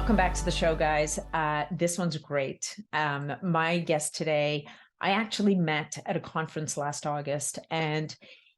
Welcome back to the show, guys. This one's great. My guest today, I actually met at a conference last August, and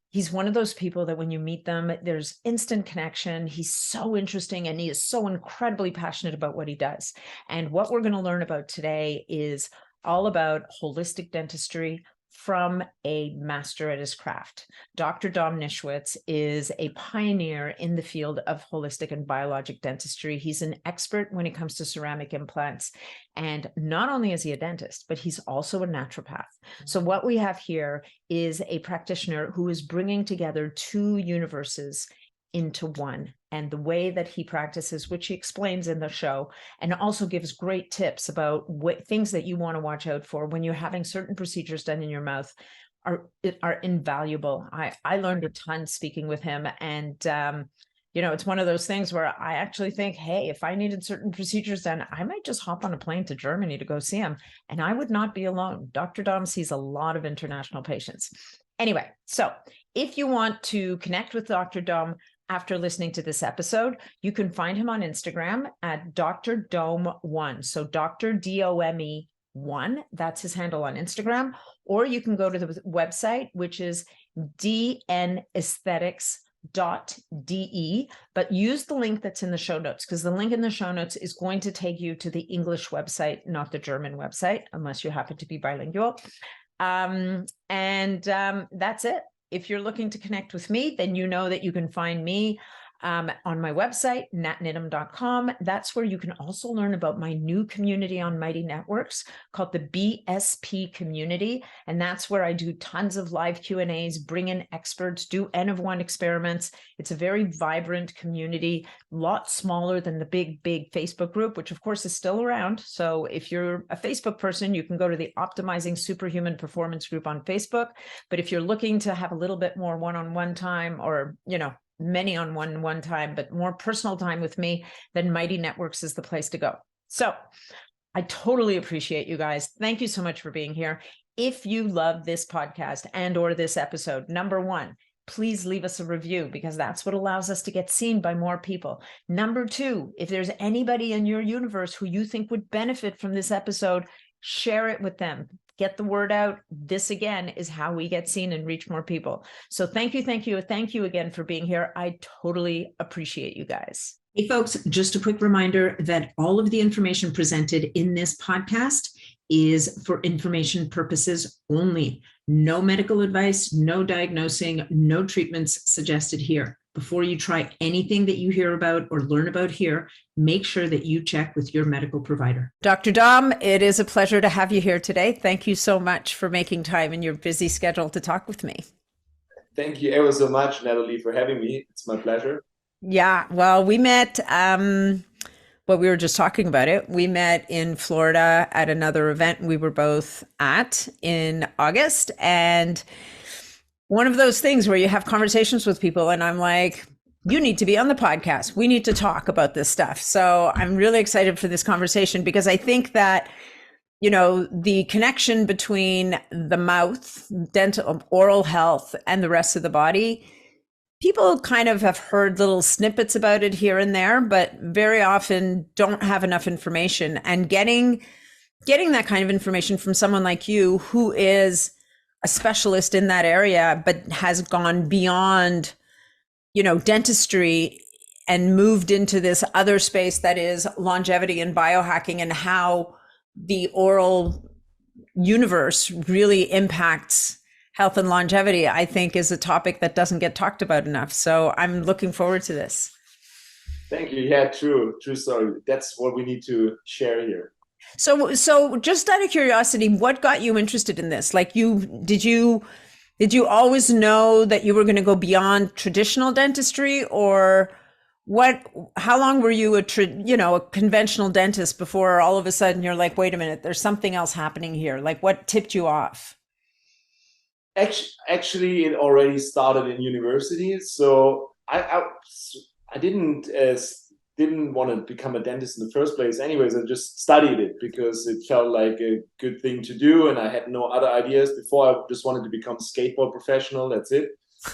he's one of those people that when you meet them, there's instant connection. He's so interesting, and he is so incredibly passionate about what he does. And what we're going to learn about today is all about holistic dentistry from a master at his craft. Dr.Dome Nischwitz is a pioneer in the field of holistic and biologic dentistry. He's an expert when it comes to ceramic implants. And not only is he a dentist, but he's also a naturopath. So what we have here is a practitioner who is bringing together two universes into one. And the way that he practices, which he explains in the show, and also gives great tips about things that you want to watch out for when you're having certain procedures done in your mouth are invaluable. I learned a ton speaking with him. And, it's one of those things where I actually think, hey, if I needed certain procedures done, I might just hop on a plane to Germany to go see him. And I would not be alone. Dr. Dome sees a lot of international patients. Anyway, so if you want to connect with Dr. Dome, after listening to this episode, you can find him on Instagram at Dr.Dome1. So Dr. D-O-M-E 1, that's his handle on Instagram. Or you can go to the website, which is dnaesthetics.de, but use the link that's in the show notes, because the link in the show notes is going to take you to the English website, not the German website, unless you happen to be bilingual. That's it. If you're looking to connect with me, then you know that you can find me on my website, natniddam.com. That's where you can also learn about my new community on Mighty Networks called the BSP community. And that's where I do tons of live Q&As, bring in experts, do N of 1 experiments. It's a very vibrant community, a lot smaller than the big Facebook group, which of course is still around. So if you're a Facebook person, you can go to the Optimizing Superhuman Performance group on Facebook. But if you're looking to have a little bit more one-on-one time, or, many on one time, but more personal time with me, then Mighty Networks is the place to go. So I totally appreciate you guys. Thank you so much for being here. If you love this podcast and or this episode, number one, please leave us a review, because that's what allows us to get seen by more people. Number two, if there's anybody in your universe who you think would benefit from this episode, share it with them. Get the word out. This, again, is how we get seen and reach more people. So thank you again for being here. I totally appreciate you guys. Hey, folks, just a quick reminder that all of the information presented in this podcast is for information purposes only. No medical advice, no diagnosing, no treatments suggested here. Before you try anything that you hear about or learn about here, make sure that you check with your medical provider. Dr. Dome, it is a pleasure to have you here today. Thank you so much for making time in your busy schedule to talk with me. Thank you ever so much, Nathalie, for having me. It's my pleasure. Yeah, well, we met, we were just talking about it. We met in Florida at another event we were both at in August. And one of those things where you have conversations with people and I'm like, you need to be on the podcast. We need to talk about this stuff. So I'm really excited for this conversation, because I think that, the connection between the mouth, dental, oral health, and the rest of the body, people kind of have heard little snippets about it here and there, but very often don't have enough information. And getting that kind of information from someone like you, who is a specialist in that area, but has gone beyond, dentistry and moved into this other space that is longevity and biohacking, and how the oral universe really impacts health and longevity, I think is a topic that doesn't get talked about enough. So I'm looking forward to this. Thank you. Yeah, true story. That's what we need to share here. So just out of curiosity, what got you interested in this? Like, did you always know that you were going to go beyond traditional dentistry, or how long were you a conventional dentist before all of a sudden you're like, wait a minute, there's something else happening here? Like, what tipped you off? Actually, it already started in university. So I didn't want to become a dentist in the first place. Anyways, I just studied it because it felt like a good thing to do, and I had no other ideas before. I just wanted to become a skateboard professional. That's it.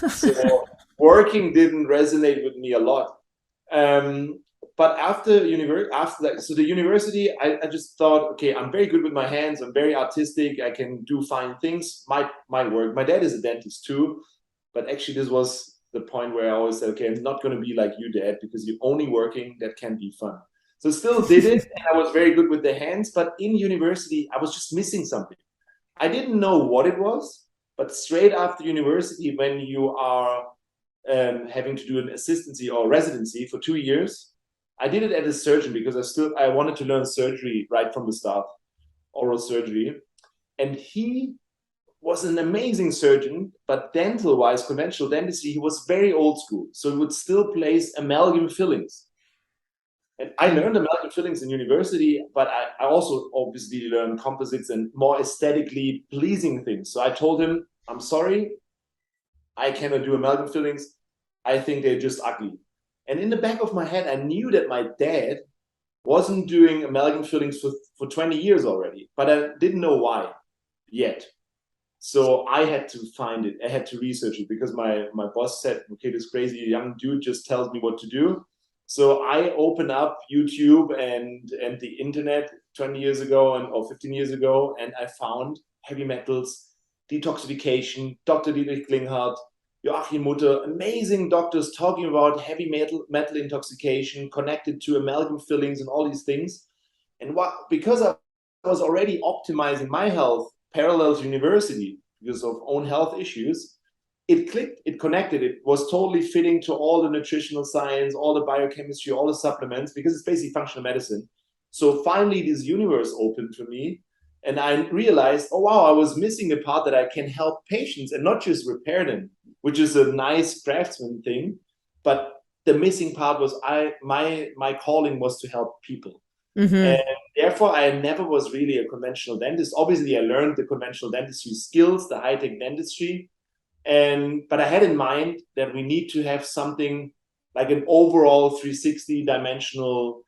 So working didn't resonate with me a lot. but after that, so the university, I just thought, okay, I'm very good with my hands. I'm very artistic. I can do fine things. Might work. My dad is a dentist too, but actually this was the point where I always said, okay, I'm not going to be like you, Dad, because you're only working. That can be fun. So still did it, and I was very good with the hands. But in university, I was just missing something. I didn't know what it was, but straight after university, when you are having to do an assistancy or residency for 2 years, I did it as a surgeon because I wanted to learn surgery right from the start, oral surgery. And he was an amazing surgeon, but dental-wise, conventional dentistry, he was very old school. So he would still place amalgam fillings. And I learned amalgam fillings in university, but I also obviously learned composites and more aesthetically pleasing things. So I told him, I'm sorry, I cannot do amalgam fillings. I think they're just ugly. And in the back of my head, I knew that my dad wasn't doing amalgam fillings for 20 years already, but I didn't know why yet. So I had to find it. I had to research it because my boss said, okay, this crazy young dude just tells me what to do. So I opened up YouTube and the internet 20 years ago or 15 years ago, and I found heavy metals, detoxification, Dr. Dietrich Klinghardt, Joachim Mutter, amazing doctors talking about heavy metal intoxication connected to amalgam fillings and all these things. And because I was already optimizing my health parallel to university because of own health issues, it clicked, it connected, it was totally fitting to all the nutritional science, all the biochemistry, all the supplements, because it's basically functional medicine. So finally this universe opened for me, and I realized, oh wow, I was missing the part that I can help patients and not just repair them, which is a nice craftsman thing, but the missing part was my calling was to help people. And therefore, I never was really a conventional dentist. Obviously, I learned the conventional dentistry skills, the high-tech dentistry, but I had in mind that we need to have something like an overall 360 dimensional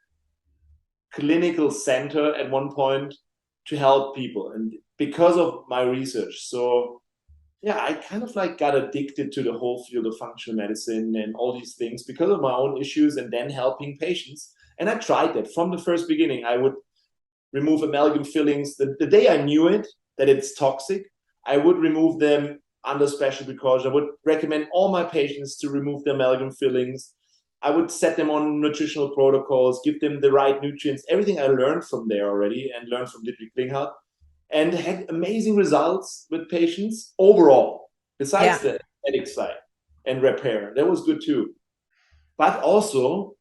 clinical center at one point to help people. And because of my research, so yeah, I kind of like got addicted to the whole field of functional medicine and all these things because of my own issues and then helping patients. And I tried that from the first beginning. I would remove amalgam fillings. The day I knew that it's toxic, I would remove them under special precaution. I would recommend all my patients to remove the amalgam fillings. I would set them on nutritional protocols, give them the right nutrients, everything I learned from there already and learned from Dietrich Klinghardt, and had amazing results with patients overall, besides the aesthetic side and repair. That was good too. But also,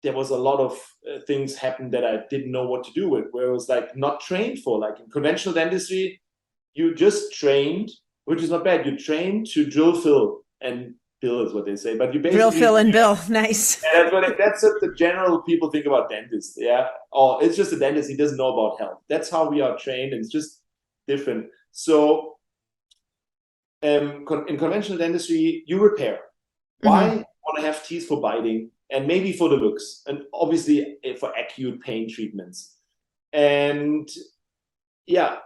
there was a lot of things happened that I didn't know what to do with, where I was like not trained for. Like in conventional dentistry, you just trained, which is not bad. You train to drill, fill, and bill is what they say. But you basically drill, fill, and bill. Nice. That's what the general people think about dentists. Yeah. Oh, it's just a dentist. He doesn't know about health. That's how we are trained, and it's just different. So in conventional dentistry, you repair. Why? You want to have teeth for biting and maybe for the looks, and obviously for acute pain treatments. And yeah,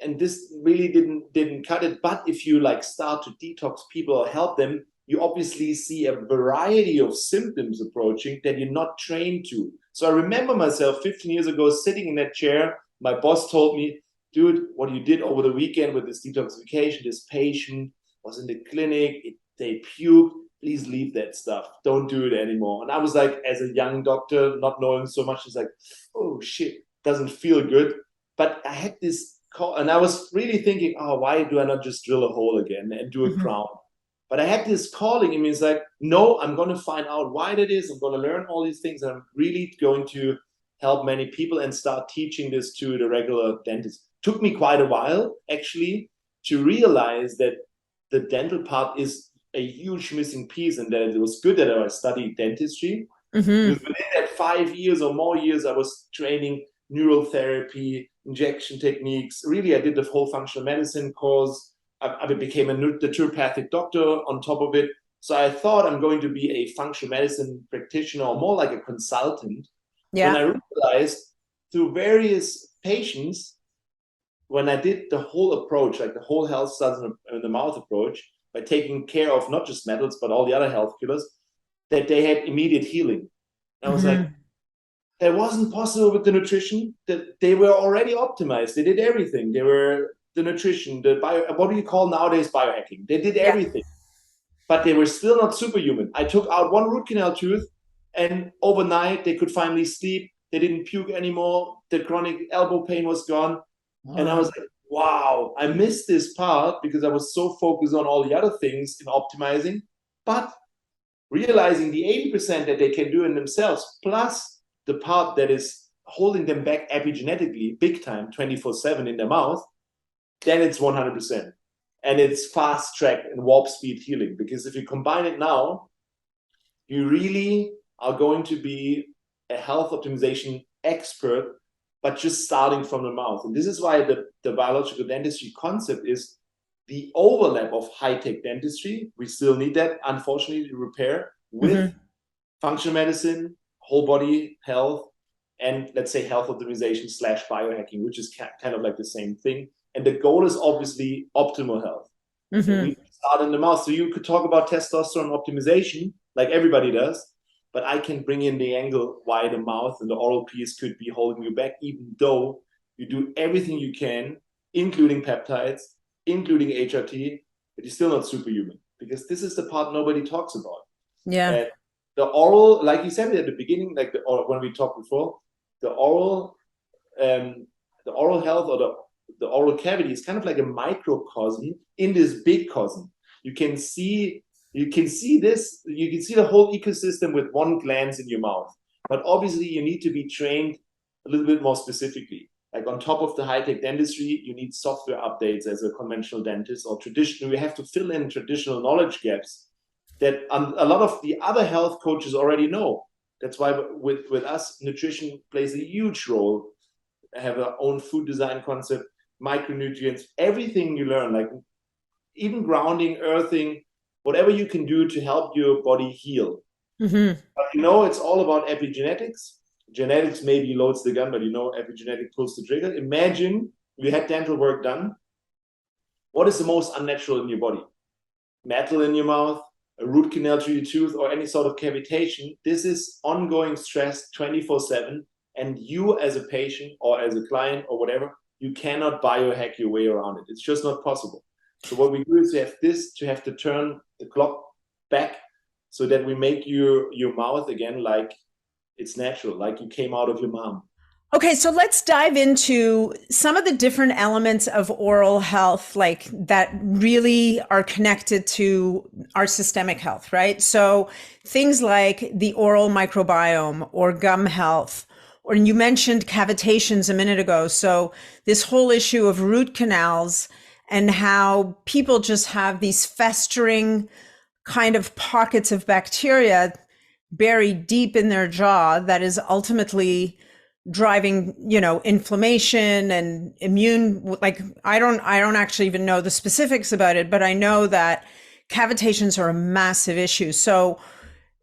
and this really didn't cut it. But if you like start to detox people or help them, you obviously see a variety of symptoms approaching that you're not trained to. So I remember myself 15 years ago sitting in that chair. My boss told me, dude, what you did over the weekend with this detoxification, this patient was in the clinic, they puked, please leave that stuff. Don't do it anymore. And I was like, as a young doctor, not knowing so much, it's like, oh shit, doesn't feel good. But I had this call, and I was really thinking, oh, why do I not just drill a hole again and do a crown? But I had this calling. It means like, no, I'm going to find out why that is. I'm going to learn all these things. And I'm really going to help many people and start teaching this to the regular dentist. Took me quite a while, actually, to realize that the dental part is a huge missing piece, and that it was good that I studied dentistry. Because within that 5 years or more years, I was training neural therapy, injection techniques. Really, I did the whole functional medicine course. I became a naturopathic doctor on top of it. So I thought I'm going to be a functional medicine practitioner or more like a consultant. Yeah. When I realized through various patients, when I did the whole approach, like the whole health studies in the mouth approach, by taking care of not just metals, but all the other health killers, that they had immediate healing. And I was like, That wasn't possible with the nutrition. That they were already optimized. They did everything. They were the nutrition, what do you call nowadays biohacking? They did everything, but they were still not superhuman. I took out one root canal tooth, and overnight they could finally sleep. They didn't puke anymore. The chronic elbow pain was gone. Wow. And I was like, wow, I missed this part because I was so focused on all the other things in optimizing. But realizing the 80% that they can do in themselves, plus the part that is holding them back epigenetically, big time, 24/7 in their mouth, then it's 100%. And it's fast track and warp speed healing. Because if you combine it now, you really are going to be a health optimization expert, but just starting from the mouth. And this is why the biological dentistry concept is the overlap of high-tech dentistry. We still need that, unfortunately, to repair with functional medicine, whole body health, and let's say health optimization / biohacking, which is kind of like the same thing. And the goal is obviously optimal health. So we start in the mouth. So you could talk about testosterone optimization like everybody does, but I can bring in the angle why the mouth and the oral piece could be holding you back, even though you do everything you can, including peptides, including HRT, but you're still not superhuman, because this is the part nobody talks about. Yeah. The oral, like you said at the beginning, or when we talked before, the oral health, or the oral cavity is kind of like a microcosm in this big cosm. You can see this, you can see the whole ecosystem with one glance in your mouth. But obviously you need to be trained a little bit more specifically. Like on top of the high-tech dentistry, you need software updates as a conventional dentist, or traditional. We have to fill in traditional knowledge gaps that a lot of the other health coaches already know. That's why with us, nutrition plays a huge role. I have our own food design concept, micronutrients, everything you learn, like even grounding, earthing, whatever you can do to help your body heal. But it's all about epigenetics. Genetics maybe loads the gun, but epigenetic pulls the trigger. Imagine you had dental work done. What is the most unnatural in your body? Metal in your mouth, a root canal to your tooth, or any sort of cavitation. This is ongoing stress 24/7. And you as a patient or as a client or whatever, you cannot biohack your way around it. It's just not possible. So what we do is to have to turn the clock back so that we make your mouth again like it's natural, like you came out of your mom. Okay, so let's dive into some of the different elements of oral health, like that really are connected to our systemic health, right? So things like the oral microbiome or gum health, or you mentioned cavitations a minute ago. So this whole issue of root canals and how people just have these festering kind of pockets of bacteria buried deep in their jaw that is ultimately driving, inflammation and immune, like I don't actually even know the specifics about it, but I know that cavitations are a massive issue. So,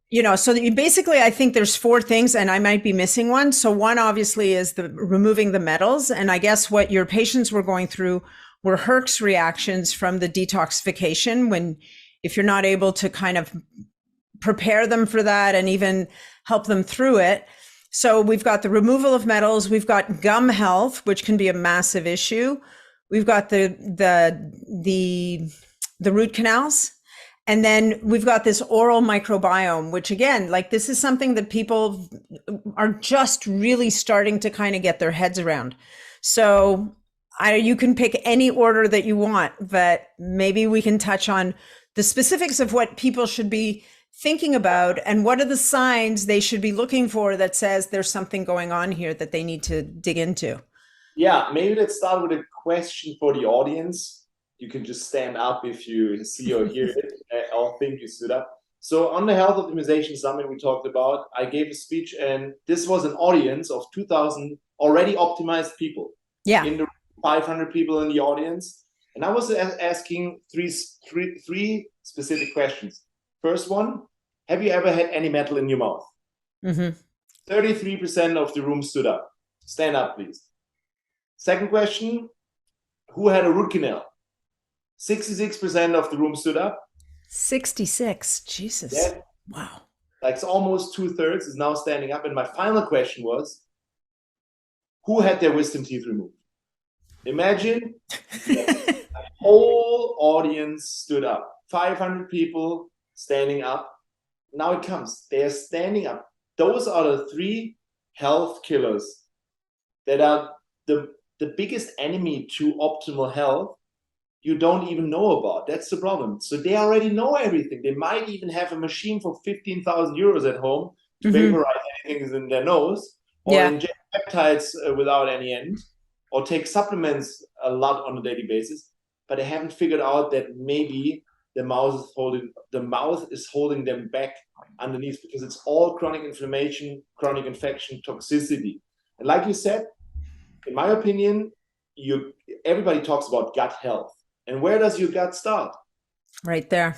basically, I think there's 4 things, and I might be missing one. So one obviously is the removing the metals. And I guess what your patients were going through were Herx reactions from the detoxification, if you're not able to kind of prepare them for that and even help them through it. So we've got the removal of metals. We've got gum health, which can be a massive issue. We've got the root canals. And then we've got this oral microbiome, which again, like this is something that people are just really starting to kind of get their heads around. So you can pick any order that you want, but maybe we can touch on the specifics of what people should be thinking about and what are the signs they should be looking for that says there's something going on here that they need to dig into. Yeah, maybe let's start with a question for the audience. You can just stand up if you see or hear it, or think you stood up. So on the Health Optimization Summit we talked about, I gave a speech, and this was an audience of 2,000 already optimized people. Yeah. In the 500 people in the audience. And I was asking three specific questions. First one, have you ever had any metal in your mouth? 33% of the room stood up. Stand up, please. Second question, who had a root canal? 66% of the room stood up. 66, Jesus. Yeah. Wow. Like it's almost 2/3 is now standing up. And my final question was, who had their wisdom teeth removed? Imagine the whole audience stood up. 500 people standing up. Now it comes. They are standing up. Those are the three health killers that are the biggest enemy to optimal health you don't even know about. That's the problem. So they already know everything. They might even have a machine for 15,000 euros at home to vaporize anything in their nose, or inject peptides without any end, or take supplements a lot on a daily basis. But they haven't figured out that maybe the mouth is holding them back underneath, because it's all chronic inflammation, chronic infection, toxicity. And like you said, in my opinion, everybody talks about gut health. And where does your gut start? Right there.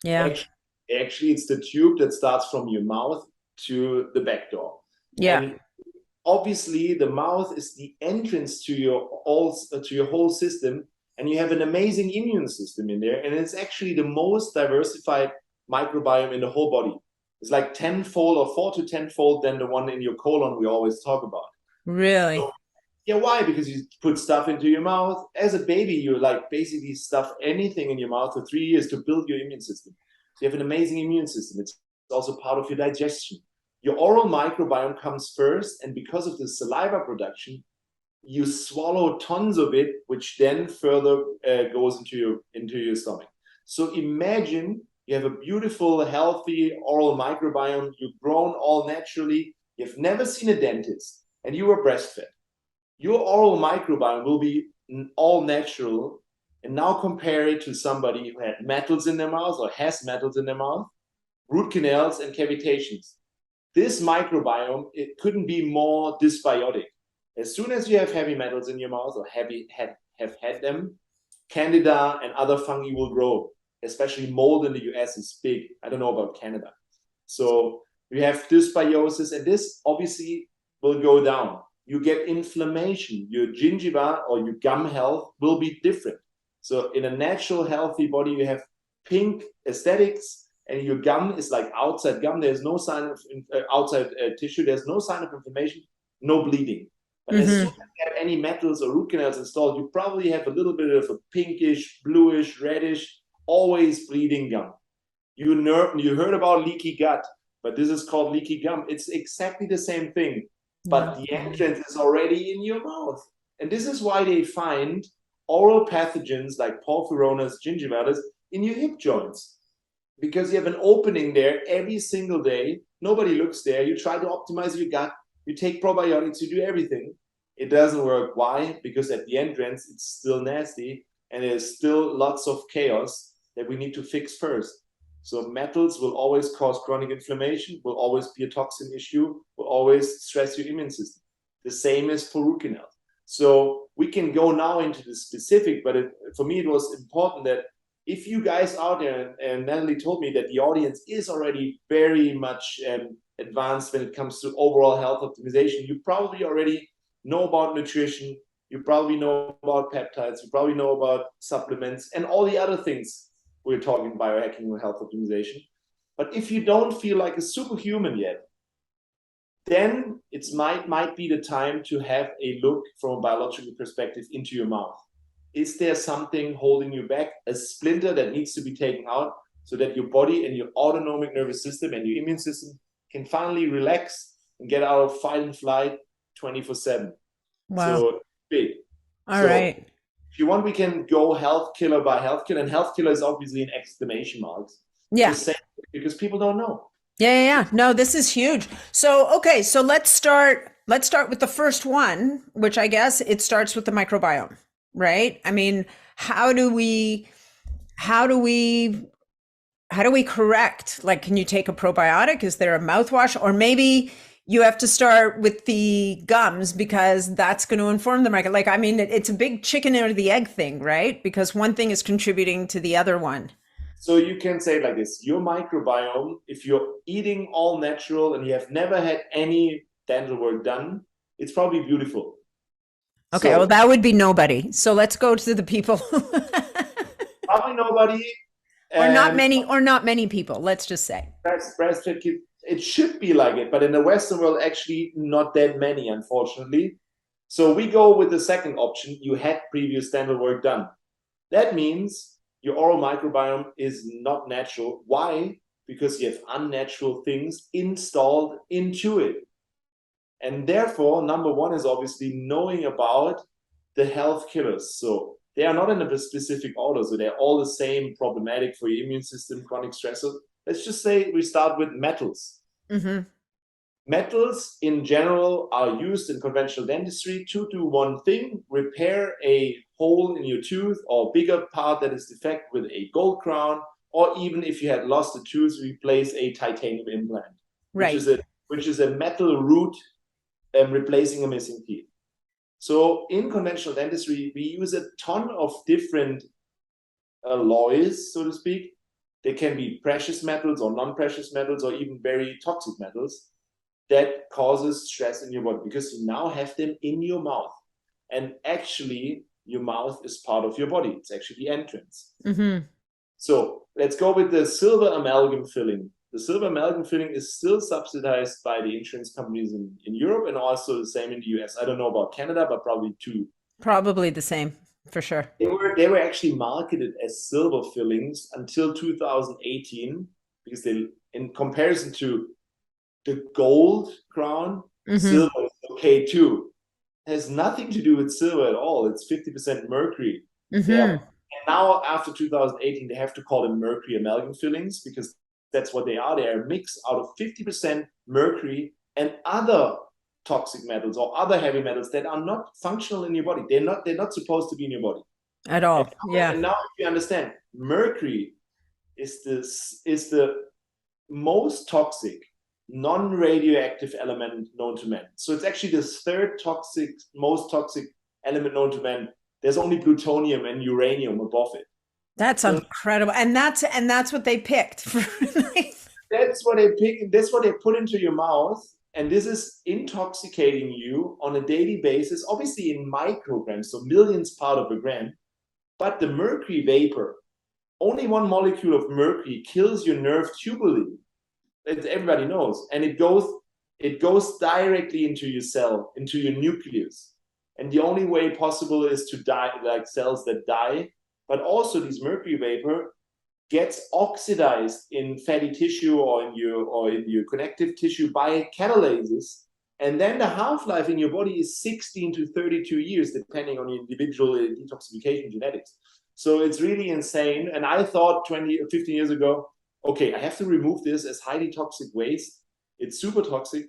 Yeah. Actually, it's the tube that starts from your mouth to the back door. Yeah. And obviously, the mouth is the entrance to your whole system, and you have an amazing immune system in there. And it's actually the most diversified microbiome in the whole body. It's like 10-fold or 4 to 10-fold than the one in your colon we always talk about. Really? So, yeah, why? Because you put stuff into your mouth. As a baby, you like basically stuff anything in your mouth for 3 years to build your immune system. So you have an amazing immune system. It's also part of your digestion. Your oral microbiome comes first, and because of the saliva production, you swallow tons of it, which then further goes into your stomach. So imagine you have a beautiful, healthy oral microbiome. You've grown all naturally. You've never seen a dentist, and you were breastfed. Your oral microbiome will be all natural, and now compare it to somebody who had metals in their mouth or has metals in their mouth, root canals, and cavitations. This microbiome, it couldn't be more dysbiotic. As soon as you have heavy metals in your mouth or have had them, candida and other fungi will grow. Especially mold in the US is big. I don't know about Canada. So you have dysbiosis, and this obviously will go down. You get inflammation. Your gingiva or your gum health will be different. So in a natural, healthy body, you have pink aesthetics, and your gum is like outside gum. There's no sign of outside tissue. There's no sign of inflammation, no bleeding. But as soon as you have any metals or root canals installed, you probably have a little bit of a pinkish, bluish, reddish, always bleeding gum. You heard about leaky gut, but this is called leaky gum. It's exactly the same thing. But the entrance is already in your mouth. And this is why they find oral pathogens like porphyronas gingivalis in your hip joints. Because you have an opening there every single day. Nobody looks there. You try to optimize your gut. You take probiotics. You do everything. It doesn't work. Why? Because at the entrance, it's still nasty. And there's still lots of chaos that we need to fix first. So metals will always cause chronic inflammation, will always be a toxin issue, will always stress your immune system. The same is for root canals. So we can go now into the specific, but for me, it was important that if you guys out there, and Nathalie told me that the audience is already very much advanced when it comes to overall health optimization, you probably already know about nutrition, you probably know about peptides, you probably know about supplements, and all the other things we're talking biohacking and health optimization. But if you don't feel like a superhuman yet, then it might be the time to have a look from a biological perspective into your mouth. Is there something holding you back, a splinter that needs to be taken out so that your body and your autonomic nervous system and your immune system can finally relax and get out of fight and flight 24/7? Wow. So big. All right. If you want, we can go health killer by health killer, and health killer is obviously in exclamation marks. Yeah. Just saying, because people don't know. Yeah. No, this is huge. So, okay. So let's start with the first one, which I guess it starts with the microbiome, right? I mean, how do we correct? Like, can you take a probiotic? Is there a mouthwash? Or maybe you have to start with the gums because that's going to inform the market. Like, I mean, it's a big chicken or the egg thing, right? Because one thing is contributing to the other one. So you can say it like this: your microbiome, if you're eating all natural and you have never had any dental work done, it's probably beautiful. Okay, well, that would be nobody. So let's go to the people. Probably nobody. Or not many people, let's just say. Breastfed kids. it should be like it, but in the Western world, actually not that many, unfortunately. So we go with the second option. You had previous dental work done. That means your oral microbiome is not natural. Why? Because you have unnatural things installed into it. And therefore, number one is obviously knowing about the health killers. So they are not in a specific order. So they're all the same, problematic for your immune system, chronic stressors. Let's just say we start with metals. Mm-hmm. Metals in general are used in conventional dentistry to do one thing: repair a hole in your tooth or bigger part that is defect with a gold crown, or even if you had lost a tooth, replace a titanium implant, Right. which is a metal root replacing a missing teeth. So in conventional dentistry, we use a ton of different alloys, so to speak. They can be precious metals or non-precious metals or even very toxic metals that causes stress in your body because you now have them in your mouth. And actually, your mouth is part of your body. It's actually the entrance. Mm-hmm. So let's go with the silver amalgam filling. The silver amalgam filling is still subsidized by the insurance companies in Europe and also the same in the US. I don't know about Canada, but probably too. Probably the same, for sure. They were actually marketed as silver fillings until 2018 because they, in comparison to the gold crown, silver is okay too. It has nothing to do with silver at all. It's 50% mercury. And now after 2018, they have to call them mercury amalgam fillings because that's what they are. They are a mix out of 50% mercury and other toxic metals or other heavy metals that are not functional in your body. They're not supposed to be in your body at all. And now if you understand, mercury is the most toxic non-radioactive element known to man. So it's actually the third most toxic element known to man. There's only plutonium and uranium above it. That's incredible. And that's what they picked. That's what they pick. That's what they put into your mouth. And this is intoxicating you on a daily basis, obviously in micrograms, so millionths part of a gram. But the mercury vapor, only one molecule of mercury kills your nerve tubuli. Everybody knows, and it goes directly into your cell, into your nucleus. And the only way possible is to die, like cells that die. But also, this mercury vapor gets oxidized in fatty tissue or in your connective tissue by catalases. And then the half-life in your body is 16 to 32 years, depending on your individual detoxification genetics. So it's really insane. And I thought 20 or 15 years ago, okay, I have to remove this as highly toxic waste. It's super toxic.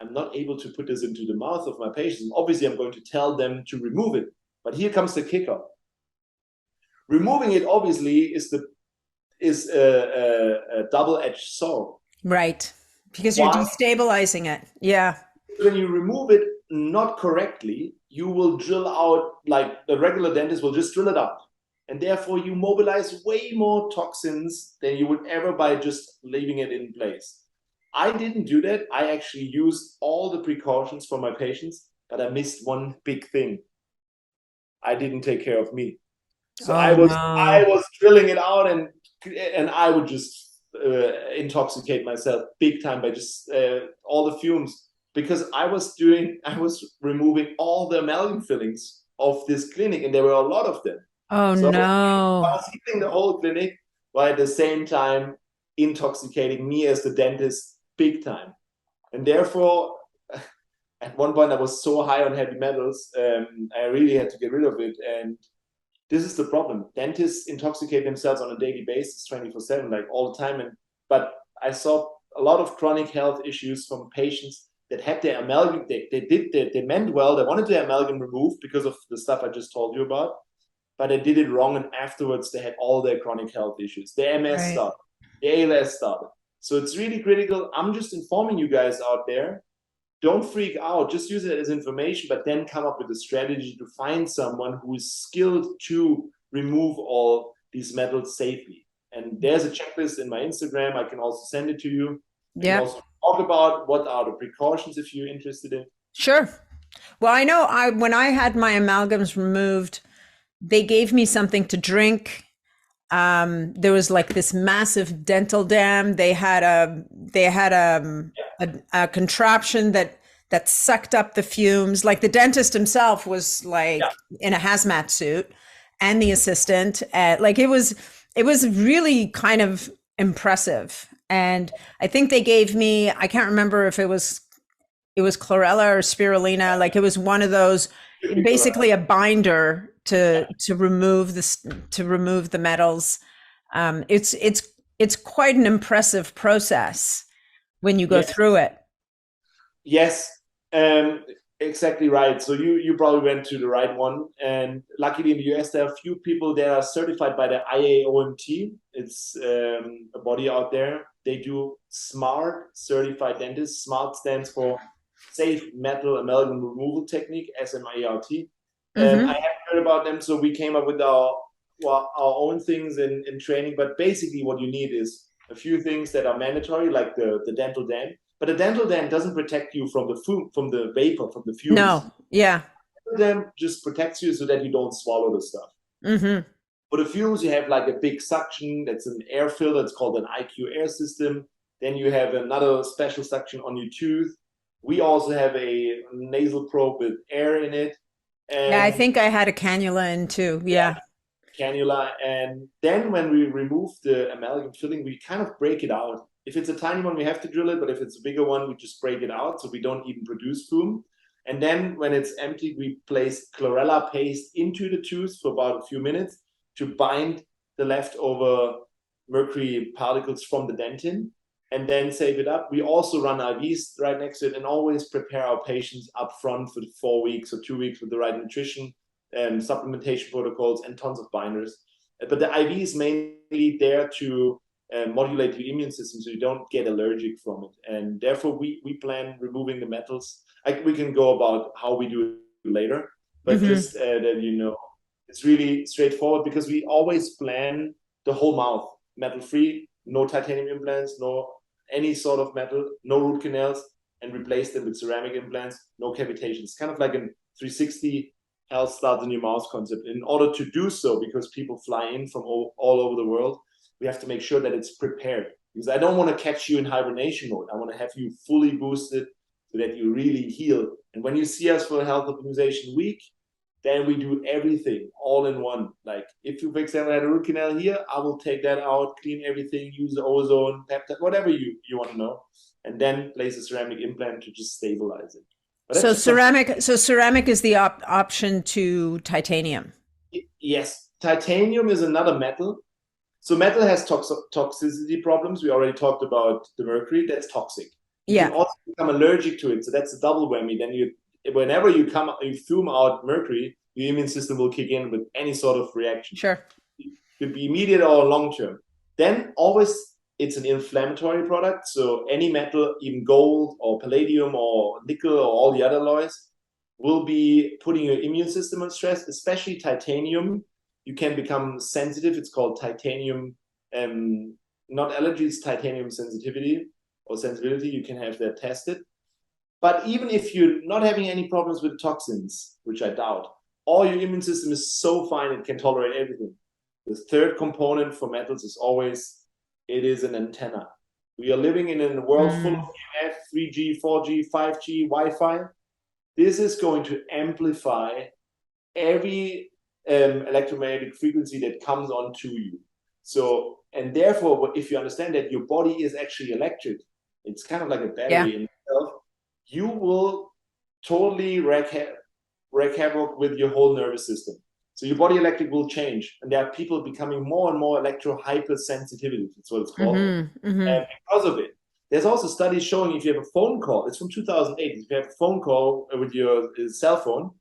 I'm not able to put this into the mouth of my patients. Obviously, I'm going to tell them to remove it. But here comes the kicker. Removing it, obviously, is a double-edged sword. Right. Because you're destabilizing it. Yeah. When you remove it not correctly, you will drill out, like the regular dentist will just drill it out. And therefore, you mobilize way more toxins than you would ever by just leaving it in place. I didn't do that. I actually used all the precautions for my patients, but I missed one big thing. I didn't take care of me. So I was drilling it out, and I would just intoxicate myself big time by just all the fumes, because I was removing all the amalgam fillings of this clinic, and there were a lot of them. Oh, so no. I was healing the whole clinic while at the same time intoxicating me as the dentist big time. And therefore, at one point I was so high on heavy metals, I really had to get rid of it. And this is the problem. Dentists intoxicate themselves on a daily basis, 24/7, like all the time. But I saw a lot of chronic health issues from patients that had their amalgam, they meant well, they wanted their amalgam removed because of the stuff I just told you about, but they did it wrong, and afterwards they had all their chronic health issues. The MS started, the ALS started. So it's really critical. I'm just informing you guys out there, don't freak out, just use it as information, but then come up with a strategy to find someone who is skilled to remove all these metals safely. And there's a checklist in my Instagram. I can also send it to you. Yeah. Also talk about what are the precautions if you're interested in. Sure. Well, I know when I had my amalgams removed, they gave me something to drink There was like this massive dental dam. They had a contraption that sucked up the fumes. Like the dentist himself was like in a hazmat suit, and the assistant. Like it was really kind of impressive. And I think they gave me, I can't remember if it was chlorella or spirulina. Like it was one of those, basically a binder to remove the metals. It's quite an impressive process when you go through it. Yes, exactly right. So you probably went to the right one. And luckily in the US, there are a few people that are certified by the IAOMT. It's a body out there. They do SMART, certified dentists. SMART stands for Safe Metal Amalgam Removal Technique, SMART. I haven't heard about them, so we came up with our own things in training. But basically what you need is a few things that are mandatory, like the dental dam. But the dental dam doesn't protect you from the vapor, from the fumes. No, yeah. The dental dam just protects you so that you don't swallow the stuff. For the fumes, you have like a big suction. That's an air filter. It's called an IQ air system. Then you have another special suction on your tooth. We also have a nasal probe with air in it. And I think I had a cannula in too. Yeah. Cannula. And then when we remove the amalgam filling, we kind of break it out. If it's a tiny one, we have to drill it, but if it's a bigger one, we just break it out so we don't even produce foam. And then when it's empty, we place chlorella paste into the tooth for about a few minutes to bind the leftover mercury particles from the dentin, and then save it up. We also run IVs right next to it and always prepare our patients up front for the 4 weeks or 2 weeks with the right nutrition and supplementation protocols and tons of binders. But the IV is mainly there to modulate the immune system so you don't get allergic from it. And therefore, we plan removing the metals. We can go about how we do it later, but just that you know, it's really straightforward because we always plan the whole mouth metal-free, no titanium implants, no any sort of metal, no root canals, and replace them with ceramic implants, no cavitations. It's kind of like a 360 health starts in your mouth concept. In order to do so, because people fly in from all over the world, we have to make sure that it's prepared. Because I don't want to catch you in hibernation mode. I want to have you fully boosted so that you really heal. And when you see us for Health Optimization Week, then we do everything all in one. Like if you, for example, had a root canal here, I will take that out, clean everything, use the ozone, peptide, whatever you want to know, and then place a ceramic implant to just stabilize it. So ceramic is the option to titanium. Yes, titanium is another metal. So metal has toxicity problems. We already talked about the mercury. That's toxic. You can also become allergic to it. So that's a double whammy. Then whenever you fume out mercury, your immune system will kick in with any sort of reaction. Sure. It could be immediate or long term. Then always it's an inflammatory product. So any metal, even gold or palladium or nickel or all the other alloys, will be putting your immune system on stress, especially titanium. You can become sensitive. It's called titanium, not allergy, it's titanium sensitivity or sensibility. You can have that tested. But even if you're not having any problems with toxins, which I doubt, or your immune system is so fine it can tolerate everything. The third component for metals is always, it is an antenna. We are living in a world full of 3G, 4G, 5G, Wi-Fi. This is going to amplify every electromagnetic frequency that comes onto you. So, and therefore, if you understand that your body is actually electric, it's kind of like a battery in itself, you will totally wreak havoc with your whole nervous system. So your body electric will change. And there are people becoming more and more electro-hypersensitivity. That's what it's called. And because of it, there's also studies showing if you have a phone call, it's from 2008, if you have a phone call with your cell phone,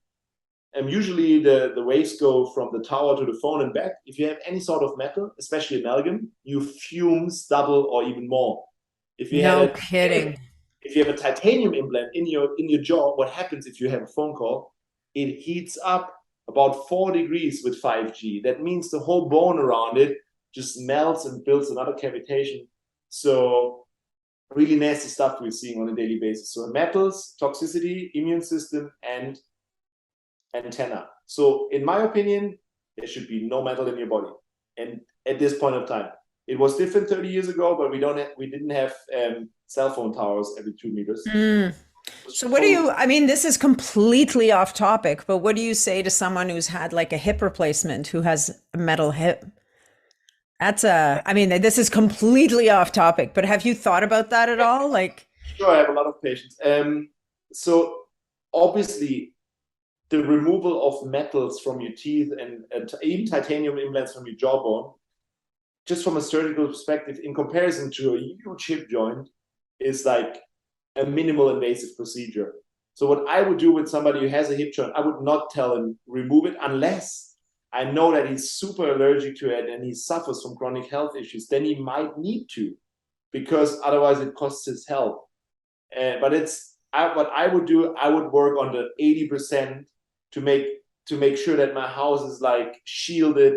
and usually the waves go from the tower to the phone and back. If you have any sort of metal, especially amalgam, you fumes double or even more. If you if you have a titanium implant in your jaw, what happens if you have a phone call? It heats up about 4 degrees with 5G. That means the whole bone around it just melts and builds another cavitation. So really nasty stuff we're seeing on a daily basis. So metals, toxicity, immune system, and antenna. So in my opinion, there should be no metal in your body. And at this point of time. It was different 30 years ago, but we didn't have cell phone towers every 2 meters. So what do you, I mean, this is completely off topic, but what do you say to someone who's had like a hip replacement who has a metal hip? I mean, this is completely off topic, but have you thought about that at all? Like, Sure, I have a lot of patients. So obviously, the removal of metals from your teeth and even titanium implants from your jawbone, just from a surgical perspective, in comparison to a huge hip joint, is like a minimal invasive procedure. So what I would do with somebody who has a hip joint, I would not tell him remove it unless I know that he's super allergic to it and he suffers from chronic health issues. Then he might need to, because otherwise it costs his health. But what I would do, I would work on the 80% to make sure that my house is like shielded,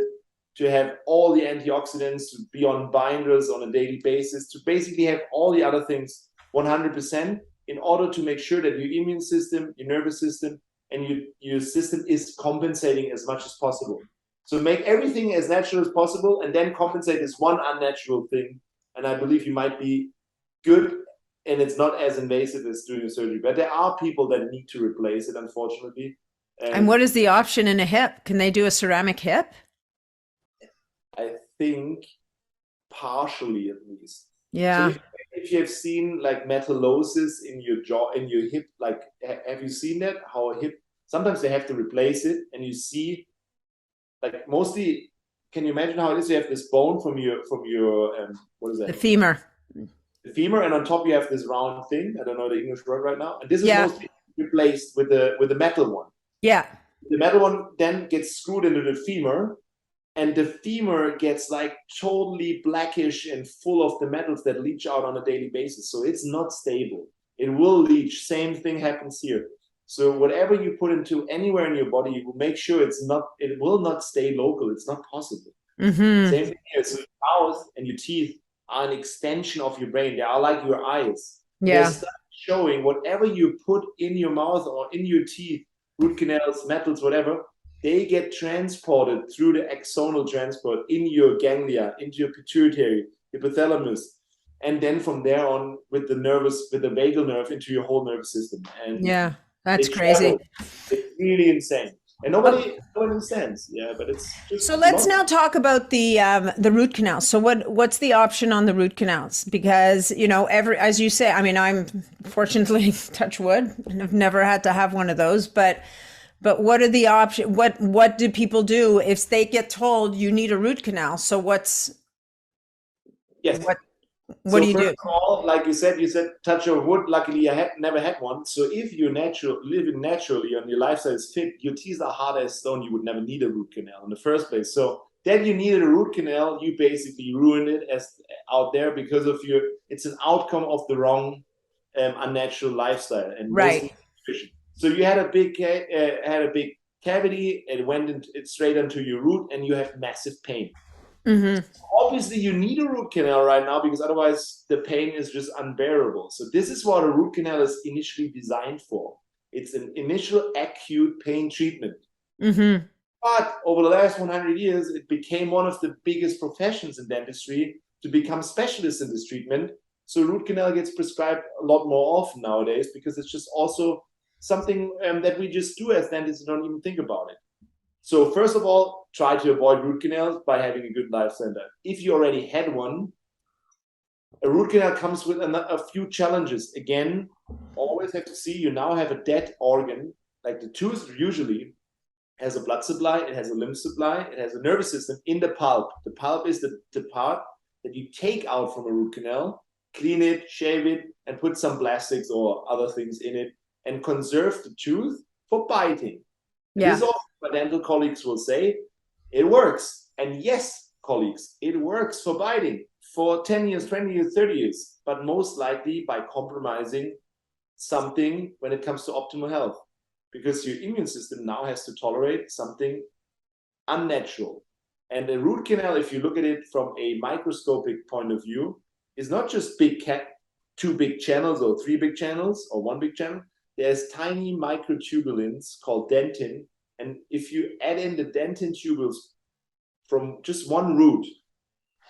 to have all the antioxidants, to be on binders on a daily basis, to basically have all the other things 100% in order to make sure that your immune system, your nervous system, and your system is compensating as much as possible. So make everything as natural as possible and then compensate this one unnatural thing. And I believe you might be good, and it's not as invasive as doing a surgery. But there are people that need to replace it, unfortunately. and what is the option in a hip? Can they do a ceramic hip? I think partially, at least. Yeah. So if you have seen like metallosis in your jaw, in your hip, like have you seen that? How a hip, sometimes they have to replace it, and you see, like mostly, can you imagine how it is? You have this bone from your what is that? The femur. The femur, and on top you have this round thing. I don't know the English word right now. And this is mostly replaced with the metal one. Yeah. The metal one then gets screwed into the femur, and the femur gets like totally blackish and full of the metals that leach out on a daily basis. So it's not stable. It will leach. Same thing happens here. So whatever you put into anywhere in your body, you will make sure it will not stay local. It's not possible. Mm-hmm. Same thing here. So your mouth and your teeth are an extension of your brain. They are like your eyes. Yeah. They're showing whatever you put in your mouth or in your teeth, root canals, metals, whatever, they get transported through the axonal transport in your ganglia, into your pituitary, hypothalamus, and then from there on with the vagal nerve into your whole nervous system. And yeah, that's crazy. It's really insane. And nobody understands. Yeah, but it's just. So let's now talk about the root canals. So what's the option on the root canals? Because, you know, as you say, I mean, I'm fortunately, touch wood, and I've never had to have one of those, but what are the options? What do people do if they get told you need a root canal? So what do you do? First of all, like you said, touch of wood. Luckily, I never had one. So if you're living naturally and your lifestyle is fit, your teeth are hard as stone, you would never need a root canal in the first place. So then you needed a root canal, you basically ruined it out there because of it's an outcome of the wrong unnatural lifestyle and right. Nutrition. So you had a big cavity, it went straight into your root, and you have massive pain. Mm-hmm. Obviously, you need a root canal right now because otherwise the pain is just unbearable. So this is what a root canal is initially designed for. It's an initial acute pain treatment. Mm-hmm. But over the last 100 years, it became one of the biggest professions in dentistry to become specialists in this treatment. So root canal gets prescribed a lot more often nowadays because it's just also something that we just do as dentists and don't even think about it. So first of all, try to avoid root canals by having a good lifestyle. If you already had one, a root canal comes with a few challenges. Again, always have to see you now have a dead organ. Like the tooth usually has a blood supply, it has a lymph supply, it has a nervous system in the pulp. The pulp is the part that you take out from a root canal, clean it, shave it, and put some plastics or other things in it, and conserve the tooth for biting. Yeah. This is also what dental colleagues will say. It works. And yes, colleagues, it works for biting for 10 years, 20 years, 30 years, but most likely by compromising something when it comes to optimal health, because your immune system now has to tolerate something unnatural. And a root canal, if you look at it from a microscopic point of view, is not just two big channels or three big channels or one big channel. There's tiny microtubulins called dentin. And if you add in the dentin tubules from just one root,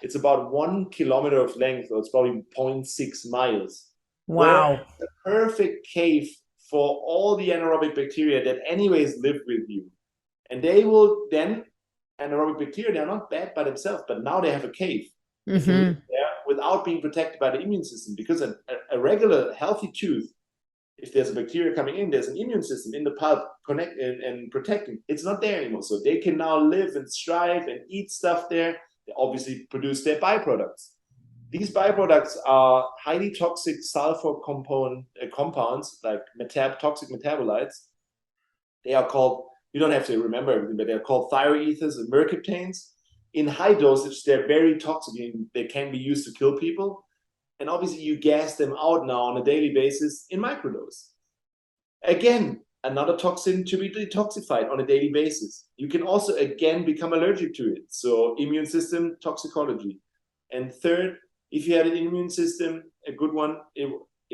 It's about 1 kilometer of length, or it's probably 0.6 miles. Wow. Where it's a perfect cave for all the anaerobic bacteria that anyways live with you. And they will then, anaerobic bacteria, they're not bad by themselves, but now they have a cave. They can live there without being protected by the immune system, because a regular healthy tooth, if there's a bacteria coming in, there's an immune system in the pulp connect and protecting. It's not there anymore. So they can now live and strive and eat stuff there. They obviously produce their byproducts. These byproducts are highly toxic sulfur compounds, like toxic metabolites. They are called, you don't have to remember everything, but they're called thyroethers and mercaptanes. In high dosage, they're very toxic and they can be used to kill people. And obviously you gas them out now on a daily basis in microdose. Again, another toxin to be detoxified on a daily basis. You can also, again, become allergic to it. So immune system toxicology. And third, if you have an immune system, a good one, it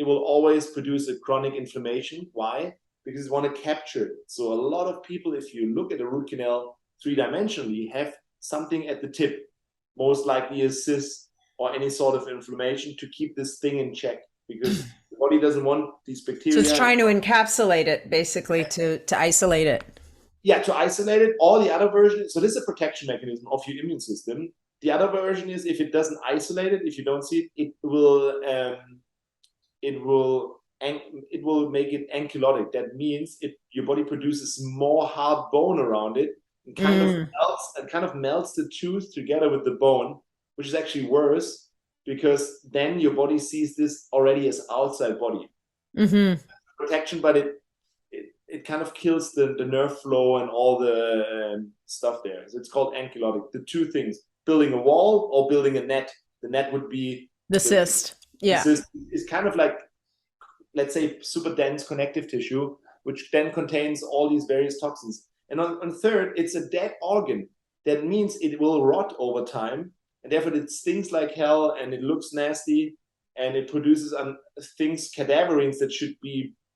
will always produce a chronic inflammation. Why? Because you want to capture it. So a lot of people, if you look at a root canal three-dimensionally, have something at the tip, most likely a cyst or any sort of inflammation, to keep this thing in check, because the body doesn't want these bacteria. So it's trying to encapsulate it, basically, to isolate it. Yeah, to isolate it. Or the other version, so this is a protection mechanism of your immune system. The other version is, if it doesn't isolate it, if you don't see it, it will make it ankylotic. That means your body produces more hard bone around it, and kind of melts the tooth together with the bone, which is actually worse, because then your body sees this already as outside body protection, but it kind of kills the nerve flow and all the stuff there. So it's called ankylotic. The two things: building a wall or building a net. The net would be the cyst. Yeah, the cyst is kind of like, let's say, super dense connective tissue, which then contains all these various toxins. And on third, it's a dead organ. That means it will rot over time, and therefore it stings like hell, and it looks nasty, and it produces things, cadaverines, that should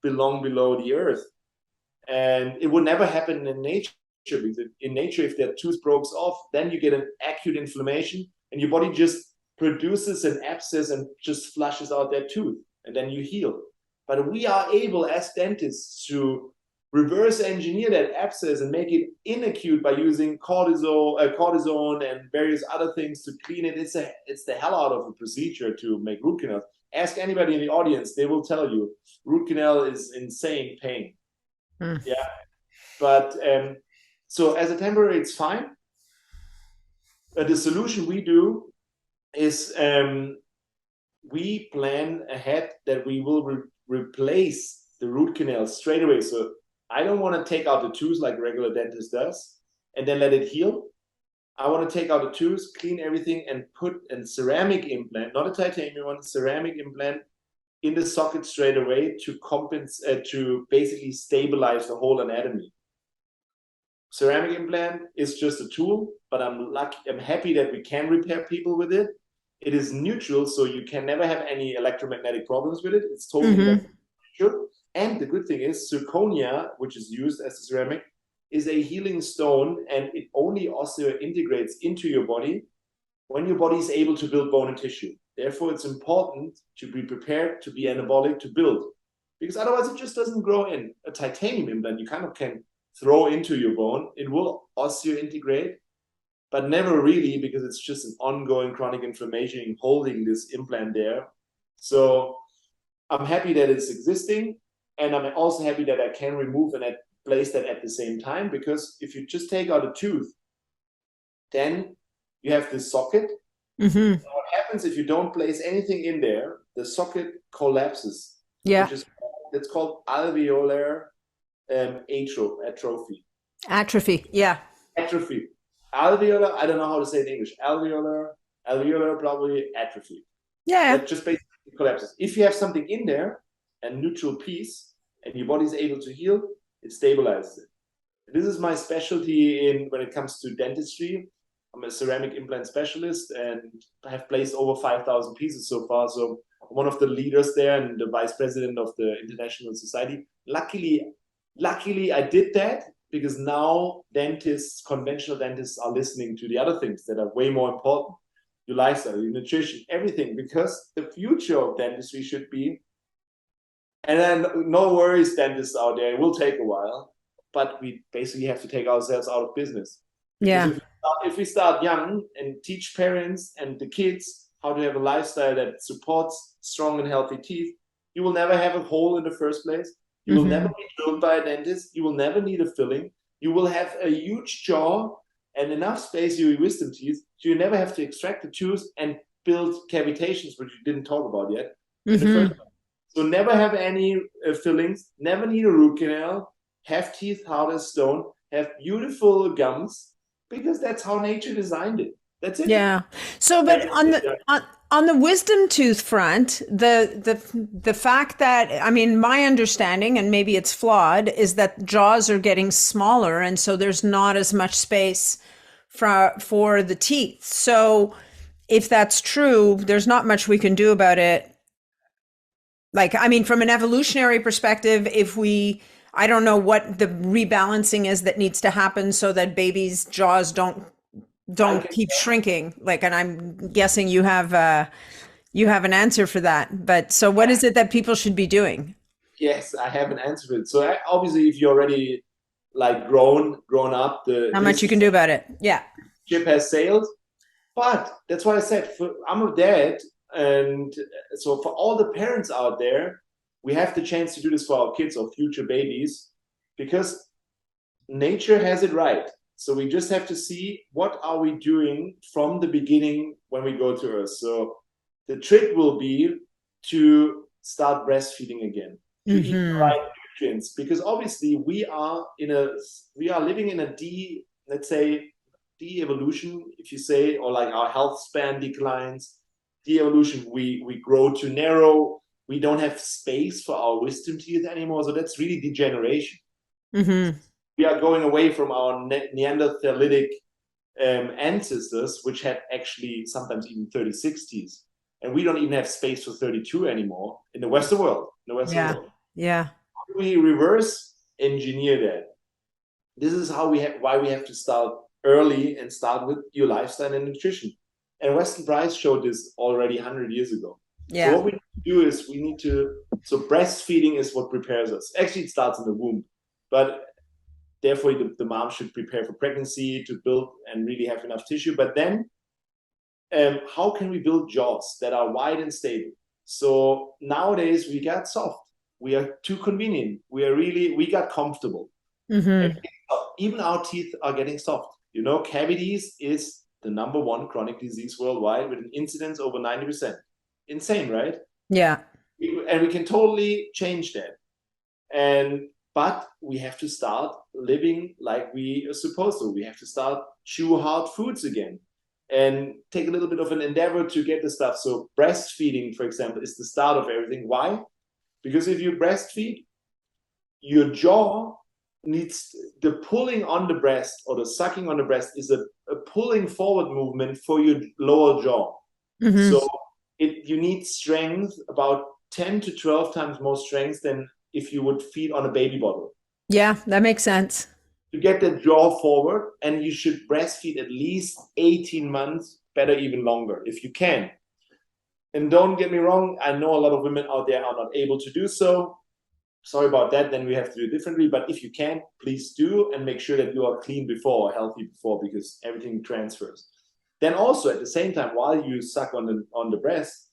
belong below the earth. And it would never happen in nature, because in nature, if that tooth breaks off, then you get an acute inflammation, and your body just produces an abscess and just flushes out that tooth, and then you heal. But we are able, as dentists, to reverse engineer that abscess and make it inacute by using cortisone and various other things to clean it. It's the hell out of a procedure to make root canals. Ask anybody in the audience, they will tell you root canal is insane pain. Yeah, but so as a temporary, it's fine. The solution we do is we plan ahead that we will replace the root canal straight away. So I don't want to take out the tooth like a regular dentist does and then let it heal. I want to take out the tooth, clean everything, and put a ceramic implant, not a titanium one, ceramic implant in the socket straight away to compensate, to basically stabilize the whole anatomy. Ceramic implant is just a tool, but I'm happy that we can repair people with it. It is neutral, so you can never have any electromagnetic problems with it. It's totally neutral. And the good thing is, zirconia, which is used as a ceramic, is a healing stone, and it only osseointegrates into your body when your body is able to build bone and tissue. Therefore, it's important to be prepared to be anabolic to build, because otherwise it just doesn't grow in. A titanium implant, you kind of can throw into your bone. It will osseointegrate, but never really, because it's just an ongoing chronic inflammation holding this implant there. So I'm happy that it's existing, and I'm also happy that I can remove and place that at the same time, because if you just take out a tooth, then you have this socket. What happens if you don't place anything in there? The socket collapses. Yeah. It's called alveolar atrophy. Atrophy, yeah. Atrophy. Alveolar, I don't know how to say it in English. Alveolar, probably atrophy. Yeah. That just basically collapses. If you have something in there, a neutral piece, and your body is able to heal, it stabilizes it. This is my specialty when it comes to dentistry. I'm a ceramic implant specialist, and I have placed over 5,000 pieces so far. So I'm one of the leaders there and the vice president of the International Society. Luckily, I did that, because now conventional dentists are listening to the other things that are way more important. your lifestyle, your nutrition, everything, because the future of dentistry should be, and then no worries, dentists out there, it will take a while, but we basically have to take ourselves out of business. Because if we start young and teach parents and the kids how to have a lifestyle that supports strong and healthy teeth, you will never have a hole in the first place. You will never be drilled by a dentist. You will never need a filling. You will have a huge jaw and enough space in your wisdom teeth, so you never have to extract the tooth and build cavitations, which you didn't talk about yet. In the first place. So never have any fillings, never need a root canal, have teeth hard as stone, have beautiful gums, because that's how nature designed it. That's it. Yeah. So, but on the wisdom tooth front, the fact that, I mean, my understanding, and maybe it's flawed, is that jaws are getting smaller, and so there's not as much space for the teeth. So, if that's true, there's not much we can do about it. Like, I mean, from an evolutionary perspective, I don't know what the rebalancing is that needs to happen so that babies' jaws don't keep shrinking. Like, and I'm guessing you have an answer for that. But so what is it that people should be doing? Yes, I have an answer for it. So obviously, if you're already like grown up, How much you can do about it? Yeah. Ship has sailed. But that's why I said, I'm a dad. And so for all the parents out there, we have the chance to do this for our kids or future babies, because nature has it right. So we just have to see what are we doing from the beginning when we go to Earth. So the trick will be to start breastfeeding again, to eat the right nutrients, because obviously we are living in a let's say de-evolution, if you say, or like our health span declines. De-evolution, we grow too narrow. We don't have space for our wisdom teeth anymore. So that's really degeneration. We are going away from our Neanderthalitic ancestors, which had actually sometimes even 36 teeth. And we don't even have space for 32 anymore in the Western world. Yeah. How do we reverse engineer that? This is why we have to start early and start with your lifestyle and nutrition. And Weston Price showed this already 100 years ago. Yeah. So what we need to do is so breastfeeding is what prepares us. Actually, it starts in the womb, but therefore the mom should prepare for pregnancy to build and really have enough tissue. But then how can we build jaws that are wide and stable? So nowadays we got soft. We are too convenient. We got comfortable. Even our teeth are getting soft. You know, cavities is the #1 chronic disease worldwide with an incidence over 90%. Insane, right? Yeah. And we can totally change that. But we have to start living like we are supposed to. We have to start chew hard foods again and take a little bit of an endeavor to get the stuff. So breastfeeding, for example, is the start of everything. Why? Because if you breastfeed, your jaw needs the pulling on the breast, or the sucking on the breast is a pulling forward movement for your lower jaw. So you need strength, about 10 to 12 times more strength than if you would feed on a baby bottle. Yeah, that makes sense. To get the jaw forward, and you should breastfeed at least 18 months, better even longer if you can. And don't get me wrong, I know a lot of women out there are not able to do so. Sorry about that, then we have to do it differently. But if you can, please do, and make sure that you are clean before, or healthy before, because everything transfers. Then also at the same time, while you suck on the breast,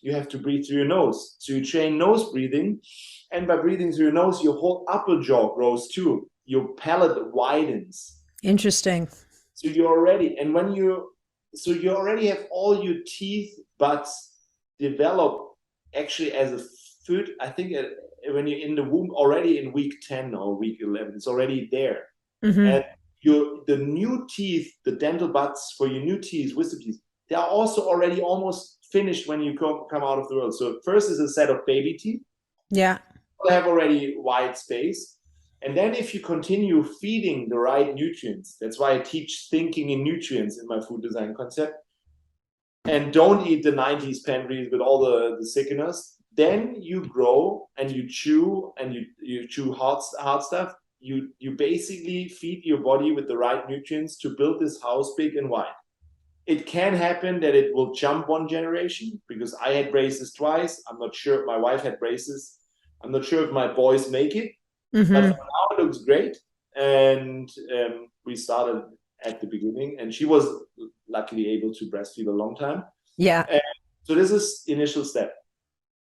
you have to breathe through your nose. So you train nose breathing, and by breathing through your nose, your whole upper jaw grows too. Your palate widens. Interesting. So you already have all your teeth buds develop actually as a food. I think when you're in the womb already in week 10 or week 11, it's already there. And the new teeth, the dental buds for your new teeth, wisdom teeth, they are also already almost finished when you come out of the world. So first is a set of baby teeth. Yeah. They have already wide space. And then if you continue feeding the right nutrients, that's why I teach thinking in nutrients in my food design concept, and don't eat the 90s pantries with all the sickeners, then you grow and you chew, and you chew hard stuff. You basically feed your body with the right nutrients to build this house big and wide. It can happen that it will jump one generation, because I had braces twice. I'm not sure. My wife had braces. I'm not sure if my boys make it, but for now it looks great. And we started at the beginning, and she was luckily able to breastfeed a long time. Yeah. So this is initial step.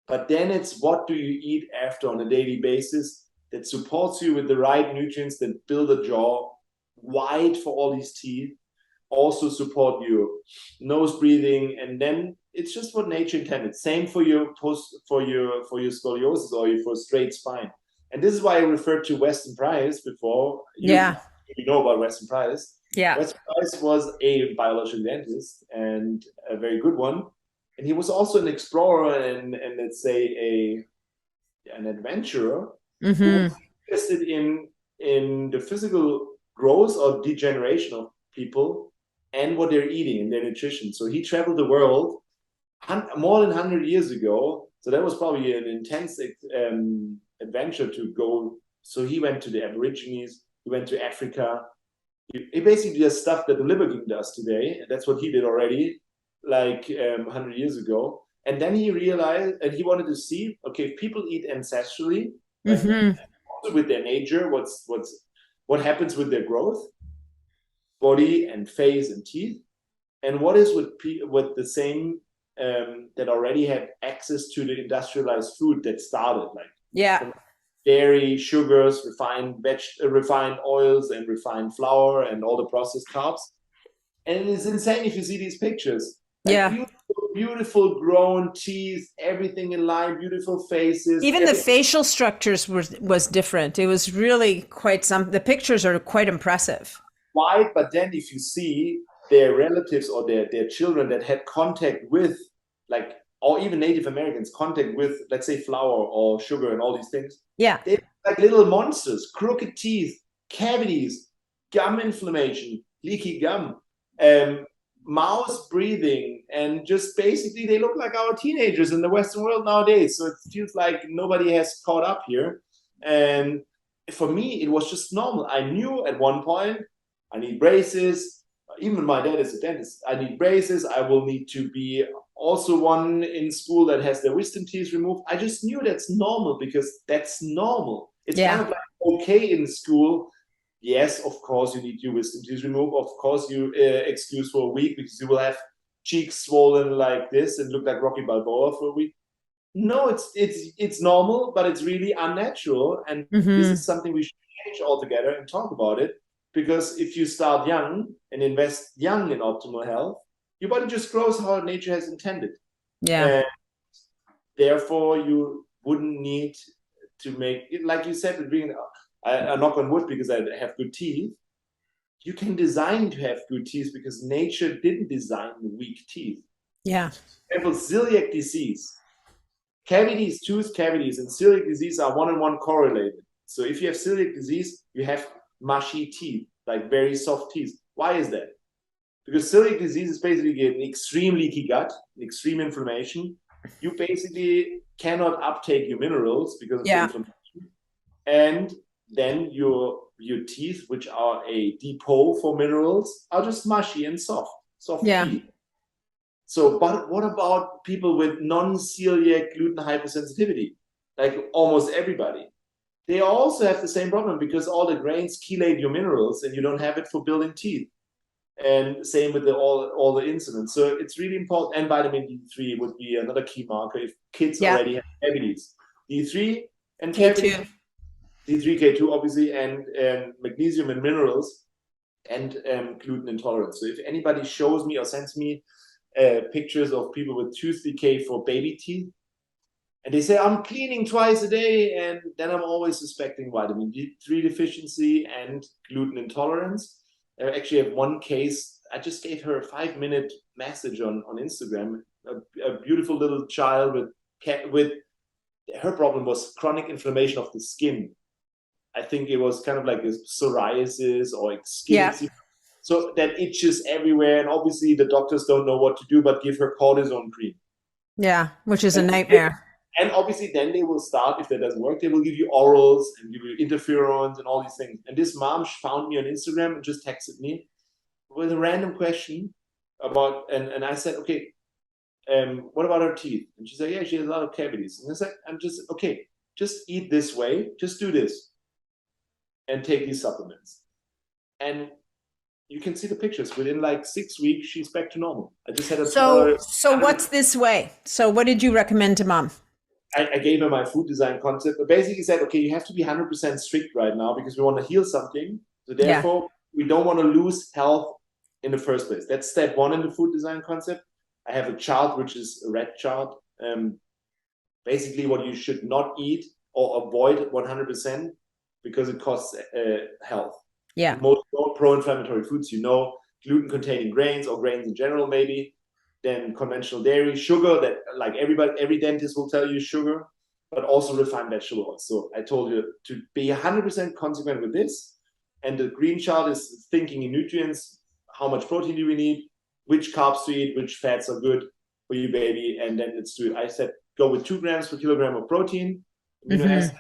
But then it's, what do you eat after on a daily basis that supports you with the right nutrients that build a jaw wide for all these teeth, also support your nose breathing, and then it's just what nature intended. Same for your scoliosis or for straight spine. And this is why I referred to Weston Price before. You know about Weston Price. Yeah. Weston Price was a biological dentist, and a very good one. And he was also an explorer and let's say an adventurer who was interested in the physical growth or degeneration of people and what they're eating and their nutrition. So he traveled the world more than 100 years ago. So that was probably an intense adventure to go. So he went to the Aborigines, he went to Africa. He basically does stuff that the Liver King does today. And that's what he did already, like 100 years ago. And then he realized, and he wanted to see, okay, if people eat ancestrally, with their nature, what happens with their growth, body and face and teeth, and what is with the same that already had access to the industrialized food that started, like dairy, sugars, refined oils, and refined flour, and all the processed carbs. And it's insane if you see these pictures. Like beautiful grown teeth, everything in line, beautiful faces. Even the facial structures was different. It was really quite the pictures are quite impressive. Wide, but then if you see their relatives or their children that had contact with, like, or even Native Americans, contact with, let's say, flour or sugar and all these things. Yeah. They're like little monsters, crooked teeth, cavities, gum inflammation, leaky gum, mouth breathing, and just basically they look like our teenagers in the Western world nowadays. So it feels like nobody has caught up here. And for me, it was just normal. I knew at one point I need braces. Even my dad is a dentist. I need braces. I will need to be also one in school that has their wisdom teeth removed. I just knew that's normal, because that's normal. It's kind of like okay in school. Yes, of course, you need your wisdom teeth removed. Of course, you excuse for a week because you will have cheeks swollen like this and look like Rocky Balboa for a week. No, it's normal, but it's really unnatural. And this is something we should change altogether and talk about it. Because if you start young and invest young in optimal health, your body just grows how nature has intended. Yeah. And therefore, you wouldn't need to make it, like you said, I knock on wood because I have good teeth. You can design to have good teeth because nature didn't design weak teeth. Yeah. For example, celiac disease. Cavities, tooth cavities, and celiac disease are one-on-one correlated. So if you have celiac disease, you have mushy teeth, like very soft teeth. Why is that? Because celiac disease is basically an extreme leaky gut, extreme inflammation. You basically cannot uptake your minerals because of the inflammation. And then your teeth, which are a depot for minerals, are just mushy and soft teeth. So, but what about people with non-celiac gluten hypersensitivity? Like almost everybody. They also have the same problem because all the grains chelate your minerals and you don't have it for building teeth. And same with all the insulin. So it's really important. And vitamin D3 would be another key marker if kids already have cavities. D3 and cavities. D3, K2, obviously, and magnesium and minerals, and gluten intolerance. So if anybody shows me or sends me pictures of people with tooth decay for baby teeth, and they say, I'm cleaning twice a day, and then I'm always suspecting vitamin D3 deficiency and gluten intolerance. I actually have one case. I just gave her a 5-minute message on Instagram. A beautiful little child with her problem was chronic inflammation of the skin. I think it was kind of like a psoriasis or skin eczema. So that itches everywhere. And obviously the doctors don't know what to do, but give her cortisone cream. Yeah, which is a nightmare. And obviously then they will start, if that doesn't work, they will give you orals and give you interferons and all these things. And this mom found me on Instagram and just texted me with a random question. and I said, okay, what about her teeth? And she said, yeah, she has a lot of cavities. And I said, I'm just, okay, just eat this way, just do this and take these supplements. And you can see the pictures. Within like 6 weeks, she's back to normal. I just had to tell her. So what's this way? So what did you recommend to mom? I gave her my food design concept, but basically said, okay, you have to be 100% strict right now because we want to heal something. So therefore, we don't want to lose health in the first place. That's step one in the food design concept. I have a chart, which is a red chart. Basically, what you should not eat or avoid 100% because it costs health. Yeah. Most pro-inflammatory foods, gluten-containing grains or grains in general, maybe. Then conventional dairy, sugar, that like every dentist will tell you sugar, but also refined vegetable oils. So I told you to be 100% consequent with this. And the green chart is thinking in nutrients, how much protein do we need, which carbs to eat, which fats are good for you, baby. And then let's do it. I said, go with 2 grams per kilogram of protein, amino acids,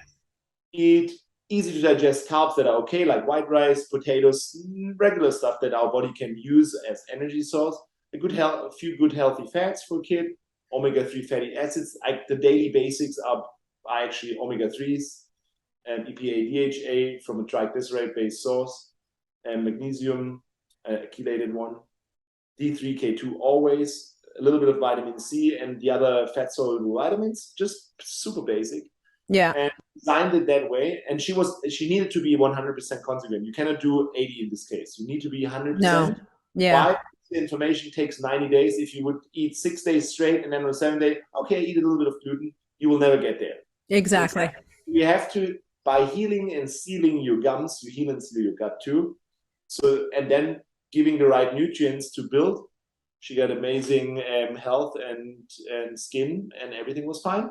eat easy to digest carbs that are okay, like white rice, potatoes, regular stuff that our body can use as energy source. A few good healthy fats for a kid, omega-3 fatty acids. The daily basics are actually omega-3s, and EPA, DHA from a triglyceride-based source, and magnesium, a chelated one, D3, K2 always, a little bit of vitamin C, and the other fat-soluble vitamins, just super basic. Yeah. And designed it that way. And she needed to be 100% consequent. You cannot do 80 in this case. You need to be 100%. No. Yeah. Why? The inflammation takes 90 days. If you would eat 6 days straight and then on the 7th day, okay, eat a little bit of gluten, you will never get there. Exactly. You have to, by healing and sealing your gums, you heal and seal your gut too. So, and then giving the right nutrients to build. She got amazing health and skin, and everything was fine.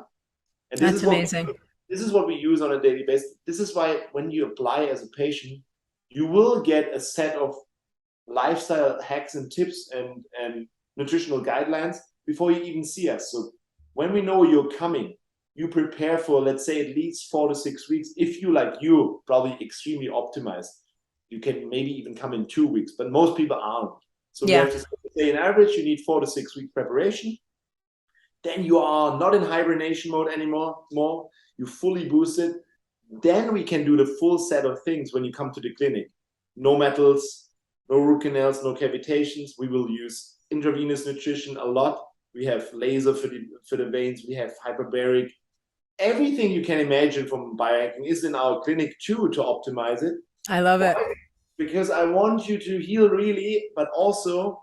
And that's amazing. This is what we use on a daily basis. This is why when you apply as a patient, you will get a set of lifestyle hacks and tips and nutritional guidelines before you even see us. So when we know you're coming, you prepare for, let's say, at least 4 to 6 weeks. If you probably extremely optimized, you can maybe even come in 2 weeks, but most people aren't. So we have to say, in average, you need 4 to 6 week preparation. Then you are not in hibernation mode anymore. You fully boosted. Then we can do the full set of things when you come to the clinic. No metals, no root canals, no cavitations. We will use intravenous nutrition a lot. We have laser for the veins. We have hyperbaric. Everything you can imagine from biohacking is in our clinic too, to optimize it. I love it. Because I want you to heal really, but also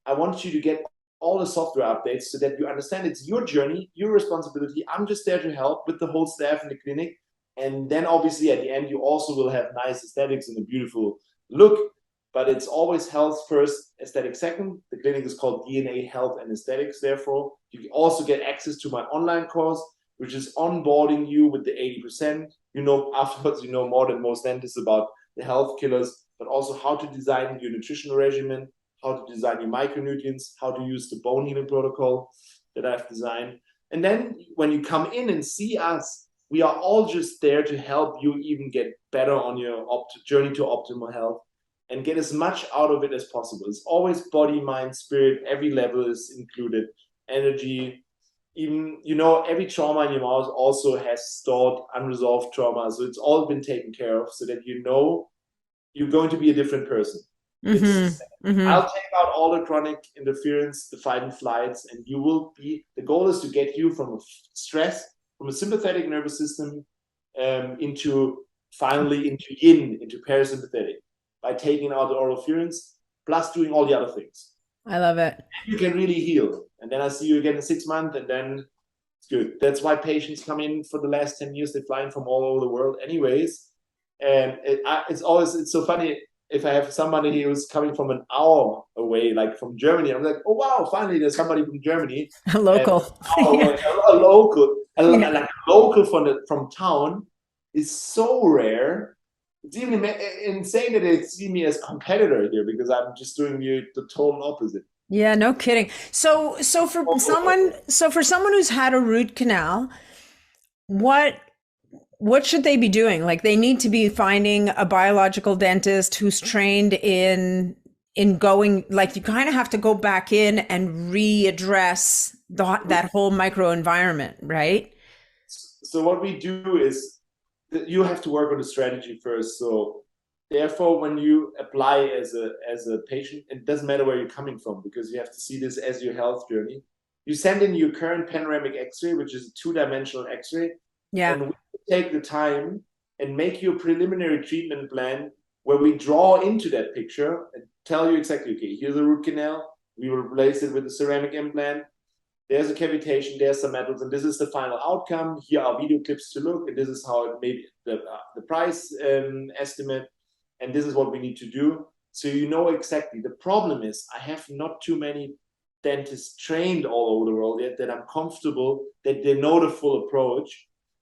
I want you to get all the software updates so that you understand it's your journey, your responsibility. I'm just there to help with the whole staff in the clinic. And then obviously at the end, you also will have nice aesthetics and a beautiful look, but it's always health first, aesthetic second. The clinic is called DNA Health and Aesthetics. Therefore, you can also get access to my online course, which is onboarding you with the 80%. Afterwards, more than most dentists about the health killers, but also how to design your nutritional regimen, how to design your micronutrients, how to use the bone healing protocol that I've designed. And then when you come in and see us, we are all just there to help you even get better on your journey to optimal health and get as much out of it as possible. It's always body, mind, spirit. Every level is included. Energy, even, every trauma in your mouth also has stored unresolved trauma. So it's all been taken care of so that you're going to be a different person. I'll take out all the chronic interference, the fight and flights, and the goal is to get you from stress, from a sympathetic nervous system into yin, into parasympathetic, by taking out the oropharynx, plus doing all the other things. I love it. You can really heal. And then I see you again in 6 months, and then it's good. That's why patients come in for the last 10 years. They fly in from all over the world anyways. And it's so funny. If I have somebody who's coming from an hour away, like from Germany, I'm like, oh wow, finally there's somebody from Germany. A local. A local from town is so rare. It's even insane that they see me as competitor here because I'm just doing the total opposite. Yeah, no kidding. So for someone who's had a root canal, what should they be doing? Like, they need to be finding a biological dentist who's trained in in going, like you kind of have to go back in and readdress that whole microenvironment, right? So what we do is that you have to work on the strategy first. So therefore, when you apply as a patient, it doesn't matter where you're coming from, because you have to see this as your health journey. You send in your current panoramic X-ray, which is a two-dimensional X-ray, Yeah. and we take the time and make you a preliminary treatment plan where we draw into that picture and tell you exactly, okay, here's a root canal, we will replace it with a ceramic implant, there's a cavitation, there's some metals, and this is the final outcome. Here are video clips to look, and this is how it made the price estimate, and this is what we need to do. So you know exactly. The problem is I have not too many dentists trained all over the world yet that I'm comfortable that they know the full approach.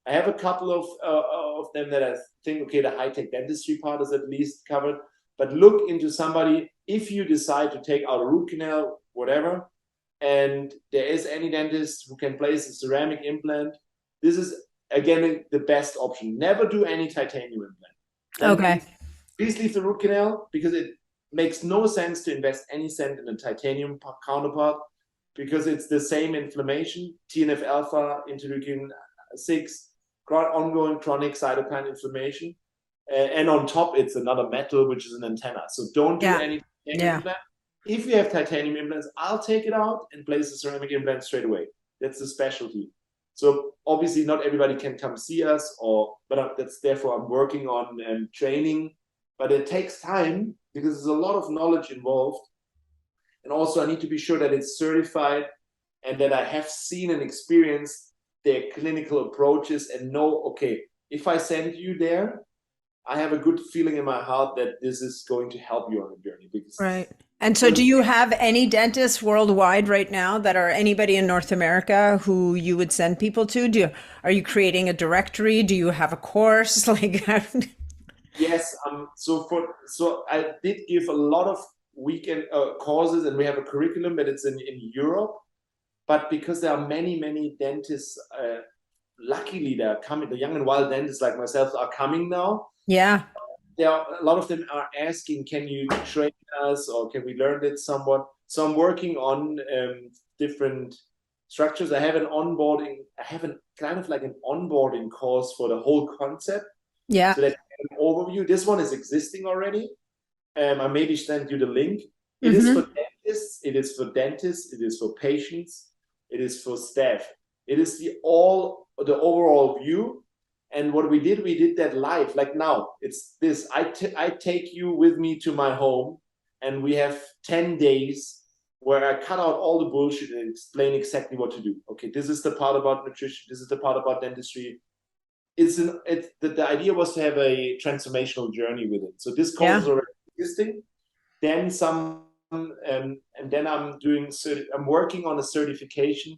I have a couple of them that I think, okay, the high-tech dentistry part is at least covered, but look into somebody, if you decide to take out a root canal, whatever, and there is any dentist who can place a ceramic implant, this is, again, the best option. Never do any titanium implant. Okay. Please leave the root canal, because it makes no sense to invest any cent in a titanium counterpart, because it's the same inflammation, TNF-alpha, interleukin 6, ongoing chronic cytokine inflammation. And on top, it's another metal, which is an antenna. So don't do any titanium implant. If you have titanium implants, I'll take it out and place a ceramic implant straight away. That's the specialty. So obviously not everybody can come see us, but that's therefore I'm working on training. But it takes time, because there's a lot of knowledge involved. And also I need to be sure that it's certified and that I have seen and experienced their clinical approaches and know, okay, if I send you there, I have a good feeling in my heart that this is going to help you on the journey. Right. And so do you have any dentists worldwide right now that are anybody in North America who you would send people to? Are you creating a directory? Do you have a course? Yes. So I did give a lot of weekend courses, and we have a curriculum, but it's in Europe. But because there are many dentists, luckily they're coming. The young and wild dentists like myself are coming now. Yeah. A lot of them are asking, can you train us, or can we learn it somewhat? So I'm working on different structures. I have an kind of like an onboarding course for the whole concept. Yeah. So that an overview. This one is existing already. I maybe send you the link. It is for dentists. It is for dentists. It is for patients. It is for staff. It is the overall view. And what we did that live. Like now, it's this. I take you with me to my home, and we have 10 days where I cut out all the bullshit and explain exactly what to do. Okay, this is the part about nutrition. This is the part about dentistry. The idea was to have a transformational journey with it. So this course is already existing. Then and then I'm working on a certification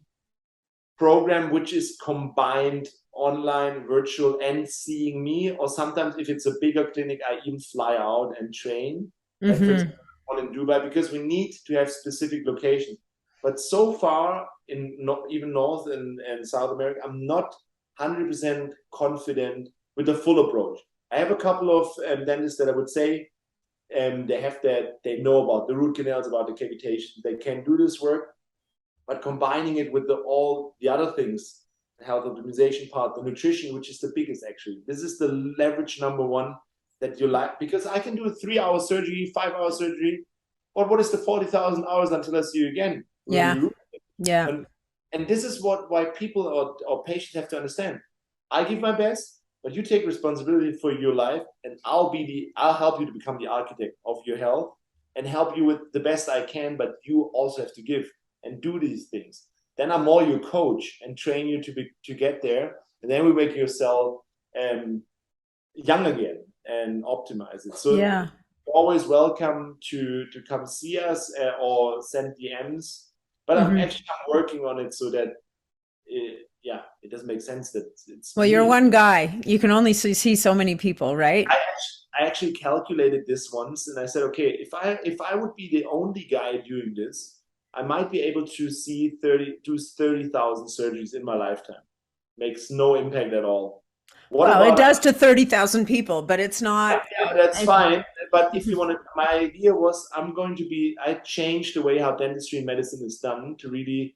program, which is combined online, virtual, and seeing me. Or sometimes if it's a bigger clinic, I even fly out and train. Like for example, one in Dubai, because we need to have specific locations. But so far, even North and South America, I'm not 100% confident with the full approach. I have a couple of dentists that I would say they know about the root canals, about the cavitation. They can do this work, but combining it with all the other things, the health optimization part, the nutrition, which is the biggest actually. This is the leverage number one that you like, because I can do a 3-hour surgery, 5-hour surgery, but what is the 40,000 hours until I see you again? Yeah. And this is why people or patients have to understand. I give my best, but you take responsibility for your life, and I'll help you to become the architect of your health and help you with the best I can, but you also have to give and do these things. Then I'm more your coach and train you to get there, and then we make yourself young again and optimize it. So you're always welcome to come see us or send DMs. But I'm working on it so that it doesn't make sense that it's. Well, you're one guy. You can only see so many people, right? I actually calculated this once, and I said, okay, if I would be the only guy doing this, I might be able to do 30,000 surgeries in my lifetime. Makes no impact at all. What Well, it about does to 30,000 people, but it's not. yeah, that's fine. But if you want to, my idea was I changed the way how dentistry and medicine is done to really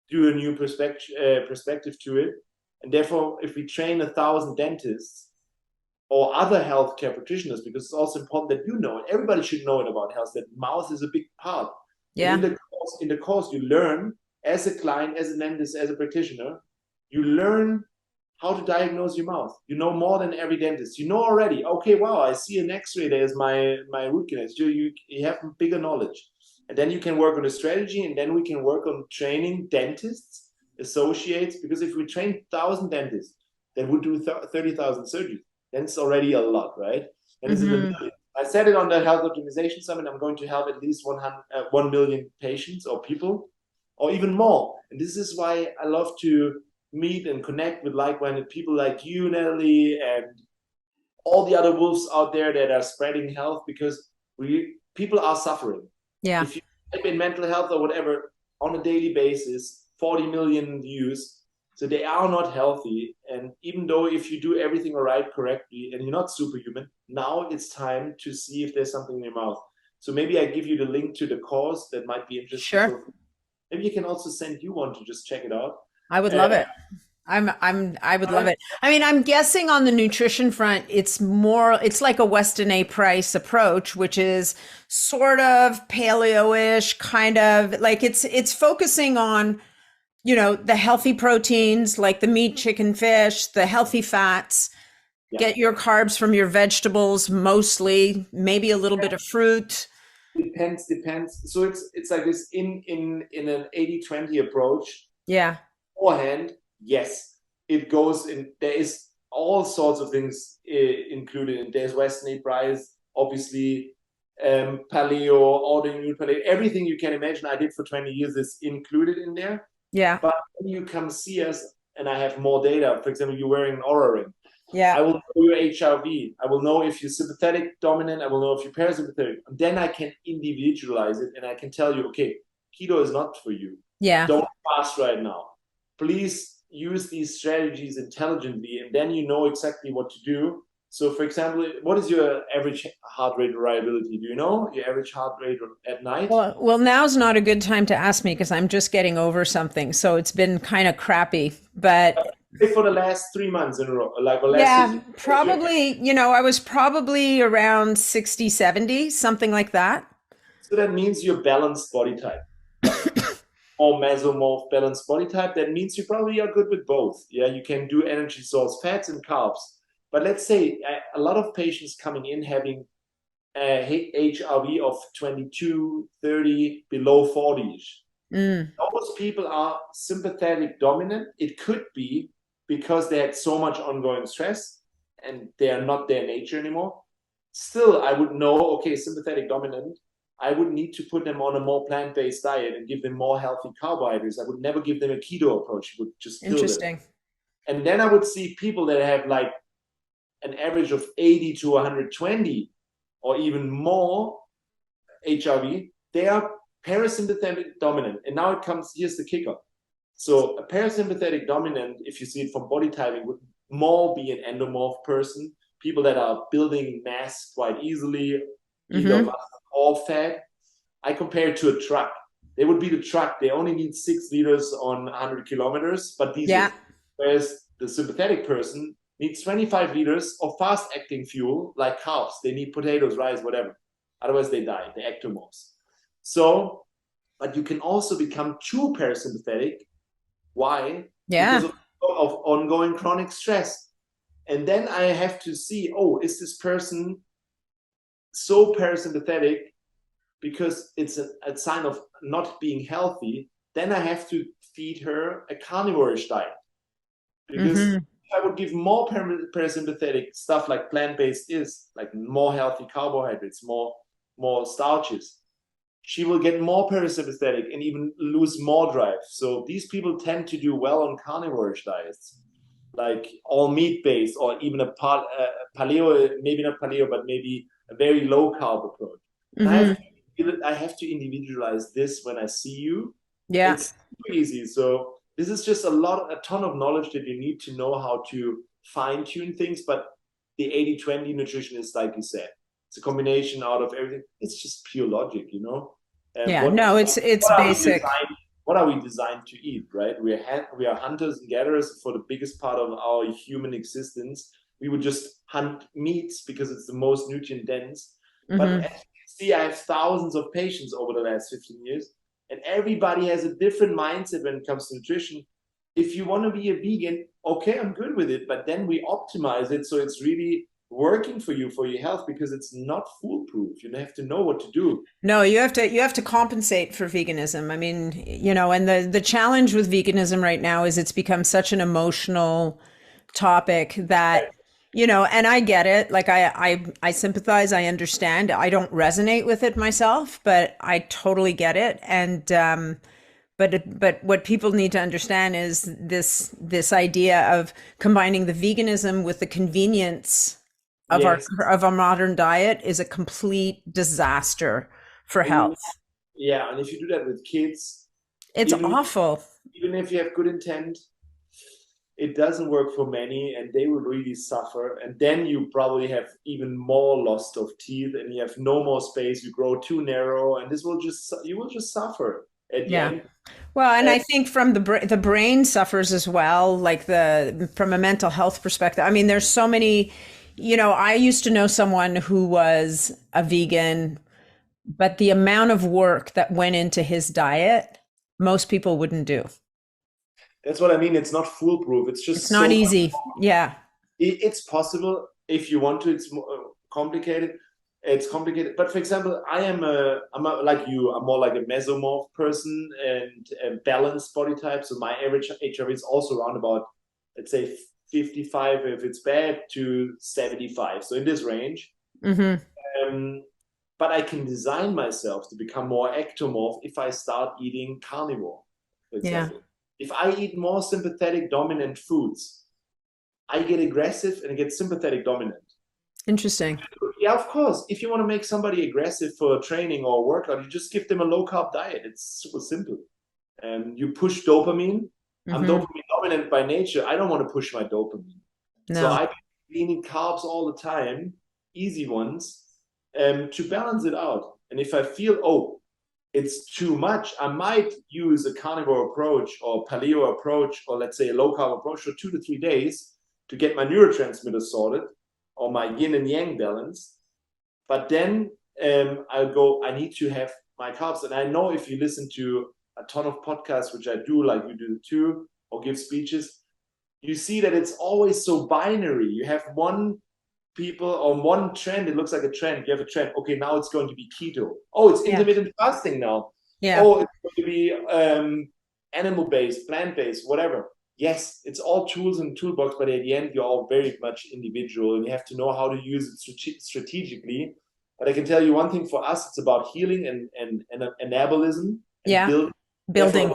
do a new perspective to it. And therefore, if we train 1,000 dentists or other healthcare practitioners, because it's also important that you know it, everybody should know it about health, that mouth is a big part. And Yeah. in the course, you learn as a client, as a dentist, as a practitioner, you learn how to diagnose your mouth. You know more than every dentist. You know already, okay, wow, I see an x-ray, there's my root canal. You have bigger knowledge. And then you can work on a strategy, and then we can work on training dentists, associates, because if we train 1,000 dentists that would do 30,000 surgeries, then it's already a lot, right? And it's in the million. I said it on the Health Optimization Summit, I'm going to help at least 1 million patients or people, or even more. And this is why I love to meet and connect with like-minded people like you, Nathalie, and all the other wolves out there that are spreading health, because people are suffering. Yeah. If you type in mental health or whatever on a daily basis, 40 million views. So they are not healthy. And even though if you do everything right correctly and you're not superhuman, now it's time to see if there's something in your mouth. So maybe I give you the link to the course that might be interesting. Sure. Maybe you can also send you one to just check it out. I would love it. I would love it. I mean, I'm guessing on the nutrition front, it's like a Weston A. Price approach, which is sort of paleo-ish, kind of like it's focusing on, the healthy proteins like the meat, chicken, fish, the healthy fats, get your carbs from your vegetables, mostly, maybe a little bit of fruit. Depends. So it's like this in an 80-20 approach. Yeah. Beforehand, yes, it goes in. There is all sorts of things included. And there's Weston A. Price, obviously, paleo, autoimmune paleo, everything you can imagine. I did for 20 years is included in there. Yeah. But when you come see us, and I have more data. For example, you're wearing an Oura ring. Yeah. I will know your HRV. I will know if you're sympathetic dominant. I will know if you're parasympathetic. And then I can individualize it, and I can tell you, okay, keto is not for you. Yeah. Don't fast right now. Please use these strategies intelligently, and then you know exactly what to do. So, for example, what is your average heart rate variability? Do you know your average heart rate at night? Well, now's not a good time to ask me because I'm just getting over something. So it's been kind of crappy, but for the last 3 months in a row, probably, I was probably around 60, 70, something like that. So that means you're balanced body type. Or mesomorph balanced body type. That means you probably are good with both. Yeah, you can do energy source fats and carbs. But let's say a lot of patients coming in having a HRV of 22, 30, below 40-ish. Those people are sympathetic dominant. It could be because they had so much ongoing stress and they are not their nature anymore. Still, I would know, okay, sympathetic dominant, I would need to put them on a more plant-based diet and give them more healthy carbohydrates. I would never give them a keto approach. It would just kill them. And then I would see people that have like an average of 80 to 120 or even more HRV. They are parasympathetic dominant. And now here's the kicker. So a parasympathetic dominant, if you see it from body typing, would more be an endomorph person, people that are building mass quite easily, either or fat. I compare it to a truck. They would be the truck. They only need 6 liters on 100 kilometers, but diesel. Whereas the sympathetic person needs 25 liters of fast-acting fuel, like carbs. They need potatoes, rice, whatever. Otherwise, they die. They're ectomorphs. So, but you can also become too parasympathetic. Why? Because of ongoing chronic stress. And then I have to see, is this person so parasympathetic because it's a sign of not being healthy? Then I have to feed her a carnivore-ish diet. Because if I would give more parasympathetic stuff like plant-based like more healthy carbohydrates, more starches, she will get more parasympathetic and even lose more drive. So these people tend to do well on carnivore-ish diets, like all meat-based or even a paleo, maybe not paleo, but maybe a very low-carb approach. I have to individualize this when I see you. It's super easy. So this is just a ton of knowledge that you need to know how to fine-tune things, but the 80-20 nutrition is, like you said, it's a combination out of everything. It's just pure logic, you know. And Yeah, no, it's what are we basic. designed? What are we designed to eat, right? We are hunters and gatherers for the biggest part of our human existence. We would just hunt meats because it's the most nutrient dense. But as you can see, I have thousands of patients over the last 15 years, and everybody has a different mindset when it comes to nutrition. If you want to be a vegan, okay, I'm good with it, but then we optimize it so it's really working for you, for your health, because it's not foolproof. You have to know what to do. No, you have to compensate for veganism. I mean, you know, and the challenge with veganism right now is it's become such an emotional topic that, you know, and I get it. Like I sympathize, I understand. I don't resonate with it myself, but I totally get it. And but what people need to understand is this idea of combining the veganism with the convenience of Yes. our modern diet is a complete disaster for And health. yeah, and if you do that with kids, It's even awful. even if you have good intent, it doesn't work for many, and they will really suffer. And then you probably have even more loss of teeth, and you have no more space. You grow too narrow, and you will just suffer at the Yeah. end. Well, and And I think from the brain suffers as well, like from a mental health perspective. I mean, there's so many, you know, I used to know someone who was a vegan, but the amount of work that went into his diet, most people wouldn't do. that's what I mean. It's not foolproof. It's It's just not so easy. Yeah. it's possible if you want to. It's more complicated. It's complicated. But for example, I'm like you. I'm more like a mesomorph person and a balanced body type. So my average HRV is also around about, let's say, 55 if it's bad to 75. So in this range. Hmm. Um, but I can design myself to become more ectomorph if I start eating carnivore, for Yeah. example. If I eat more sympathetic dominant foods, I get aggressive and I get sympathetic dominant. Interesting. Yeah, of course. If you want to make somebody aggressive for training or workout, you just give them a low carb diet. It's super simple. You push dopamine. I'm Hmm. dopamine dominant by nature. I don't want to push my dopamine. So No. I'm eating carbs all the time, easy ones, to balance it out. And if I feel, oh, it's too much, I might use a carnivore approach or paleo approach, or let's say a low carb approach for 2 to 3 days to get my neurotransmitters sorted or my yin and yang balance. But then I'll go, I need to have my carbs. And I know if you listen to a ton of podcasts, which I do, like you do too, or give speeches, you see that it's always so binary. You have one people on one trend, it looks like a trend. You have a trend. Okay, now it's going to be keto. Oh, it's Yeah. intermittent fasting now. Yeah. Oh, it's going to be animal-based, plant-based, whatever. Yes, it's all tools in the toolbox, but at the end, you're all very much individual, and you have to know how to use it strategically. But I can tell you one thing: for us, it's about healing and anabolism and Yeah. building. Building.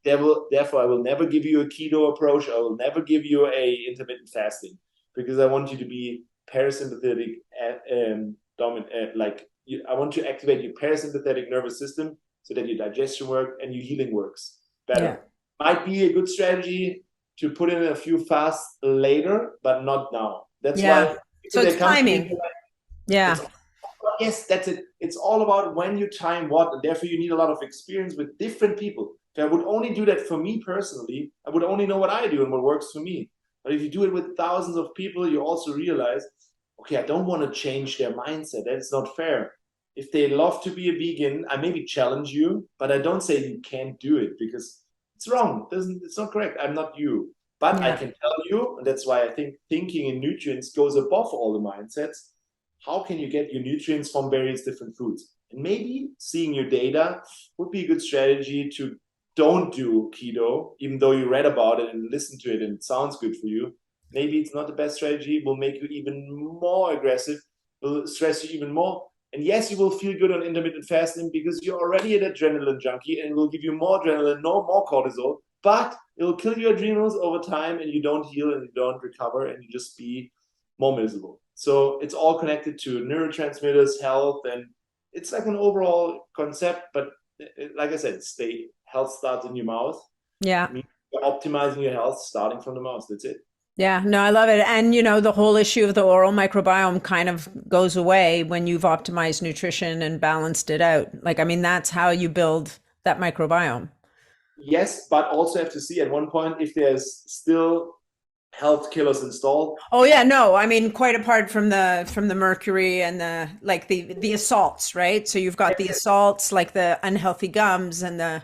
Therefore, I will never give you a keto approach. I will never give you a intermittent fasting because I want you to be parasympathetic I want to activate your parasympathetic nervous system so that your digestion works and your healing works better. Yeah. Might be a good strategy to put in a few fasts later, but not now. That's Yeah. why So it's timing. Yeah. it's yes, that's it. It's all about when you time what, and therefore you need a lot of experience with different people. If I would only do that for me personally, I would only know what I do and what works for me. But if you do it with thousands of people, you also realize, okay, I don't want to change their mindset. That's not fair. If they love to be a vegan, I maybe challenge you, but I don't say you can't do it because it's wrong. It's not correct. I'm not you. But I Yeah. can tell you, and that's why I think thinking in nutrients goes above all the mindsets. How can you get your nutrients from various different foods? And maybe seeing your data would be a good strategy to don't do keto, even though you read about it and listen to it and it sounds good for you. Maybe it's not the best strategy. It will make you even more aggressive, will stress you even more. And yes, you will feel good on intermittent fasting because you're already an adrenaline junkie and it will give you more adrenaline, no more cortisol, but it will kill your adrenals over time and you don't heal and you don't recover and you just be more miserable. So it's all connected to neurotransmitters, health, and it's like an overall concept. But like I said, health starts in your mouth. Yeah. I mean, you're optimizing your health starting from the mouth. That's it. Yeah, no, I love it. And, the whole issue of the oral microbiome kind of goes away when you've optimized nutrition and balanced it out. Like, I mean, that's how you build that microbiome. Yes, but also have to see at one point if there's still health killers installed. Oh yeah, no, I mean, quite apart from the mercury and the assaults, right? So you've got the assaults, like the unhealthy gums and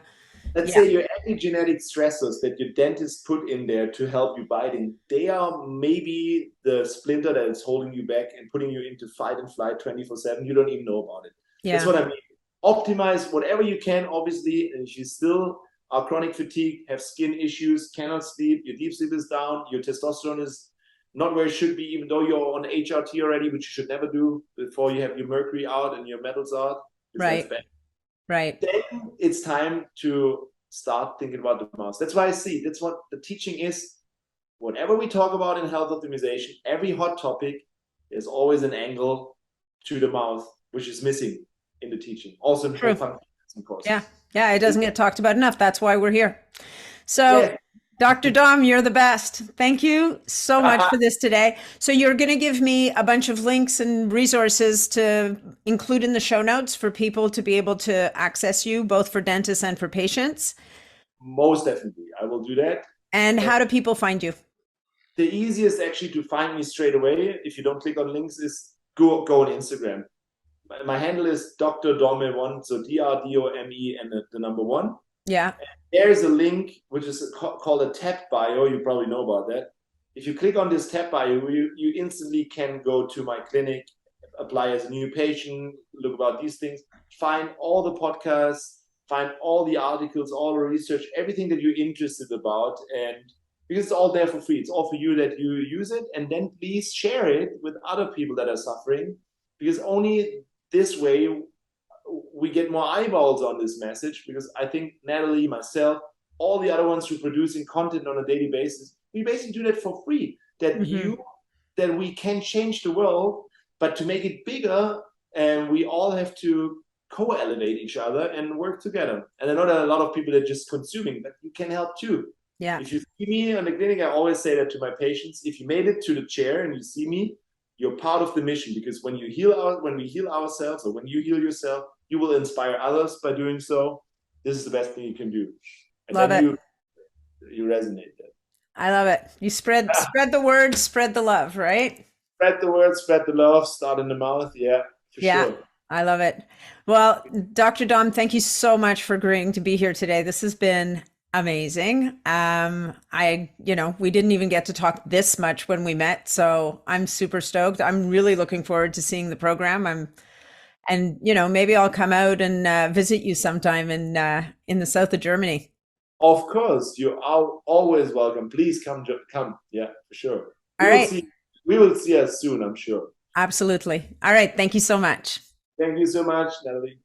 Let's yeah, say your epigenetic stressors that your dentist put in there to help you biting, they are maybe the splinter that is holding you back and putting you into fight and flight 24/7. You don't even know about it. That's yeah, what I mean. Optimize whatever you can, obviously. And if you still are chronic fatigue, have skin issues, cannot sleep, your deep sleep is down, your testosterone is not where it should be, even though you're on HRT already, which you should never do before you have your mercury out and your metals out, because that's right, bad. right. Then it's time to start thinking about the mouse. That's why I see that's what the teaching is. Whatever we talk about in health optimization, every hot topic, there's always an angle to the mouth, which is missing in the teaching. Also in True. functional Yeah, courses. yeah, it doesn't get talked about enough. That's why we're here. So, Yeah. Dr. Dom, you're the best. Thank you so much for this today. So, you're going to give me a bunch of links and resources to include in the show notes for people to be able to access you, both for dentists and for patients. Most definitely. I will do that. And And how do people find you? the easiest actually to find me straight away, if you don't click on links, is go on Instagram. My handle is Dr.Dome1, so DRDOME and the number one. Yeah. There is a link which is called a tab bio. You probably know about that. If you click on this tab bio, you instantly can go to my clinic, apply as a new patient, look about these things, find all the podcasts, find all the articles, all the research, everything that you're interested about. And because it's all there for free, it's all for you that you use it. And then please share it with other people that are suffering, because only this way we get more eyeballs on this message, because I think Nathalie, myself, all the other ones who are producing content on a daily basis, we basically do that for free. Hmm. That we can change the world, but to make it bigger, and we all have to co-elevate each other and work together. And I know there are a lot of people that are just consuming, but you can help too. Yeah. If you see me in the clinic, I always say that to my patients: if you made it to the chair and you see me, you're part of the mission, because when we heal ourselves, or when you heal yourself, you will inspire others by doing so. This is the best thing you can do, and Love then it. you resonate. That I love it. You spread the word, spread the love, right? spread the word, spread the love. Start in the mouth, yeah, for Yeah, sure. I love it. Well, Dr. Dom, thank you so much for agreeing to be here today. This has been amazing. We didn't even get to talk this much when we met, so I'm super stoked. I'm really looking forward to seeing the program. And maybe I'll come out and visit you sometime in the south of Germany. Of course, you are always welcome. Please come. Yeah, for sure. All right, We will see us soon, I'm sure. absolutely. All right, thank you so much. Thank you so much, Nathalie.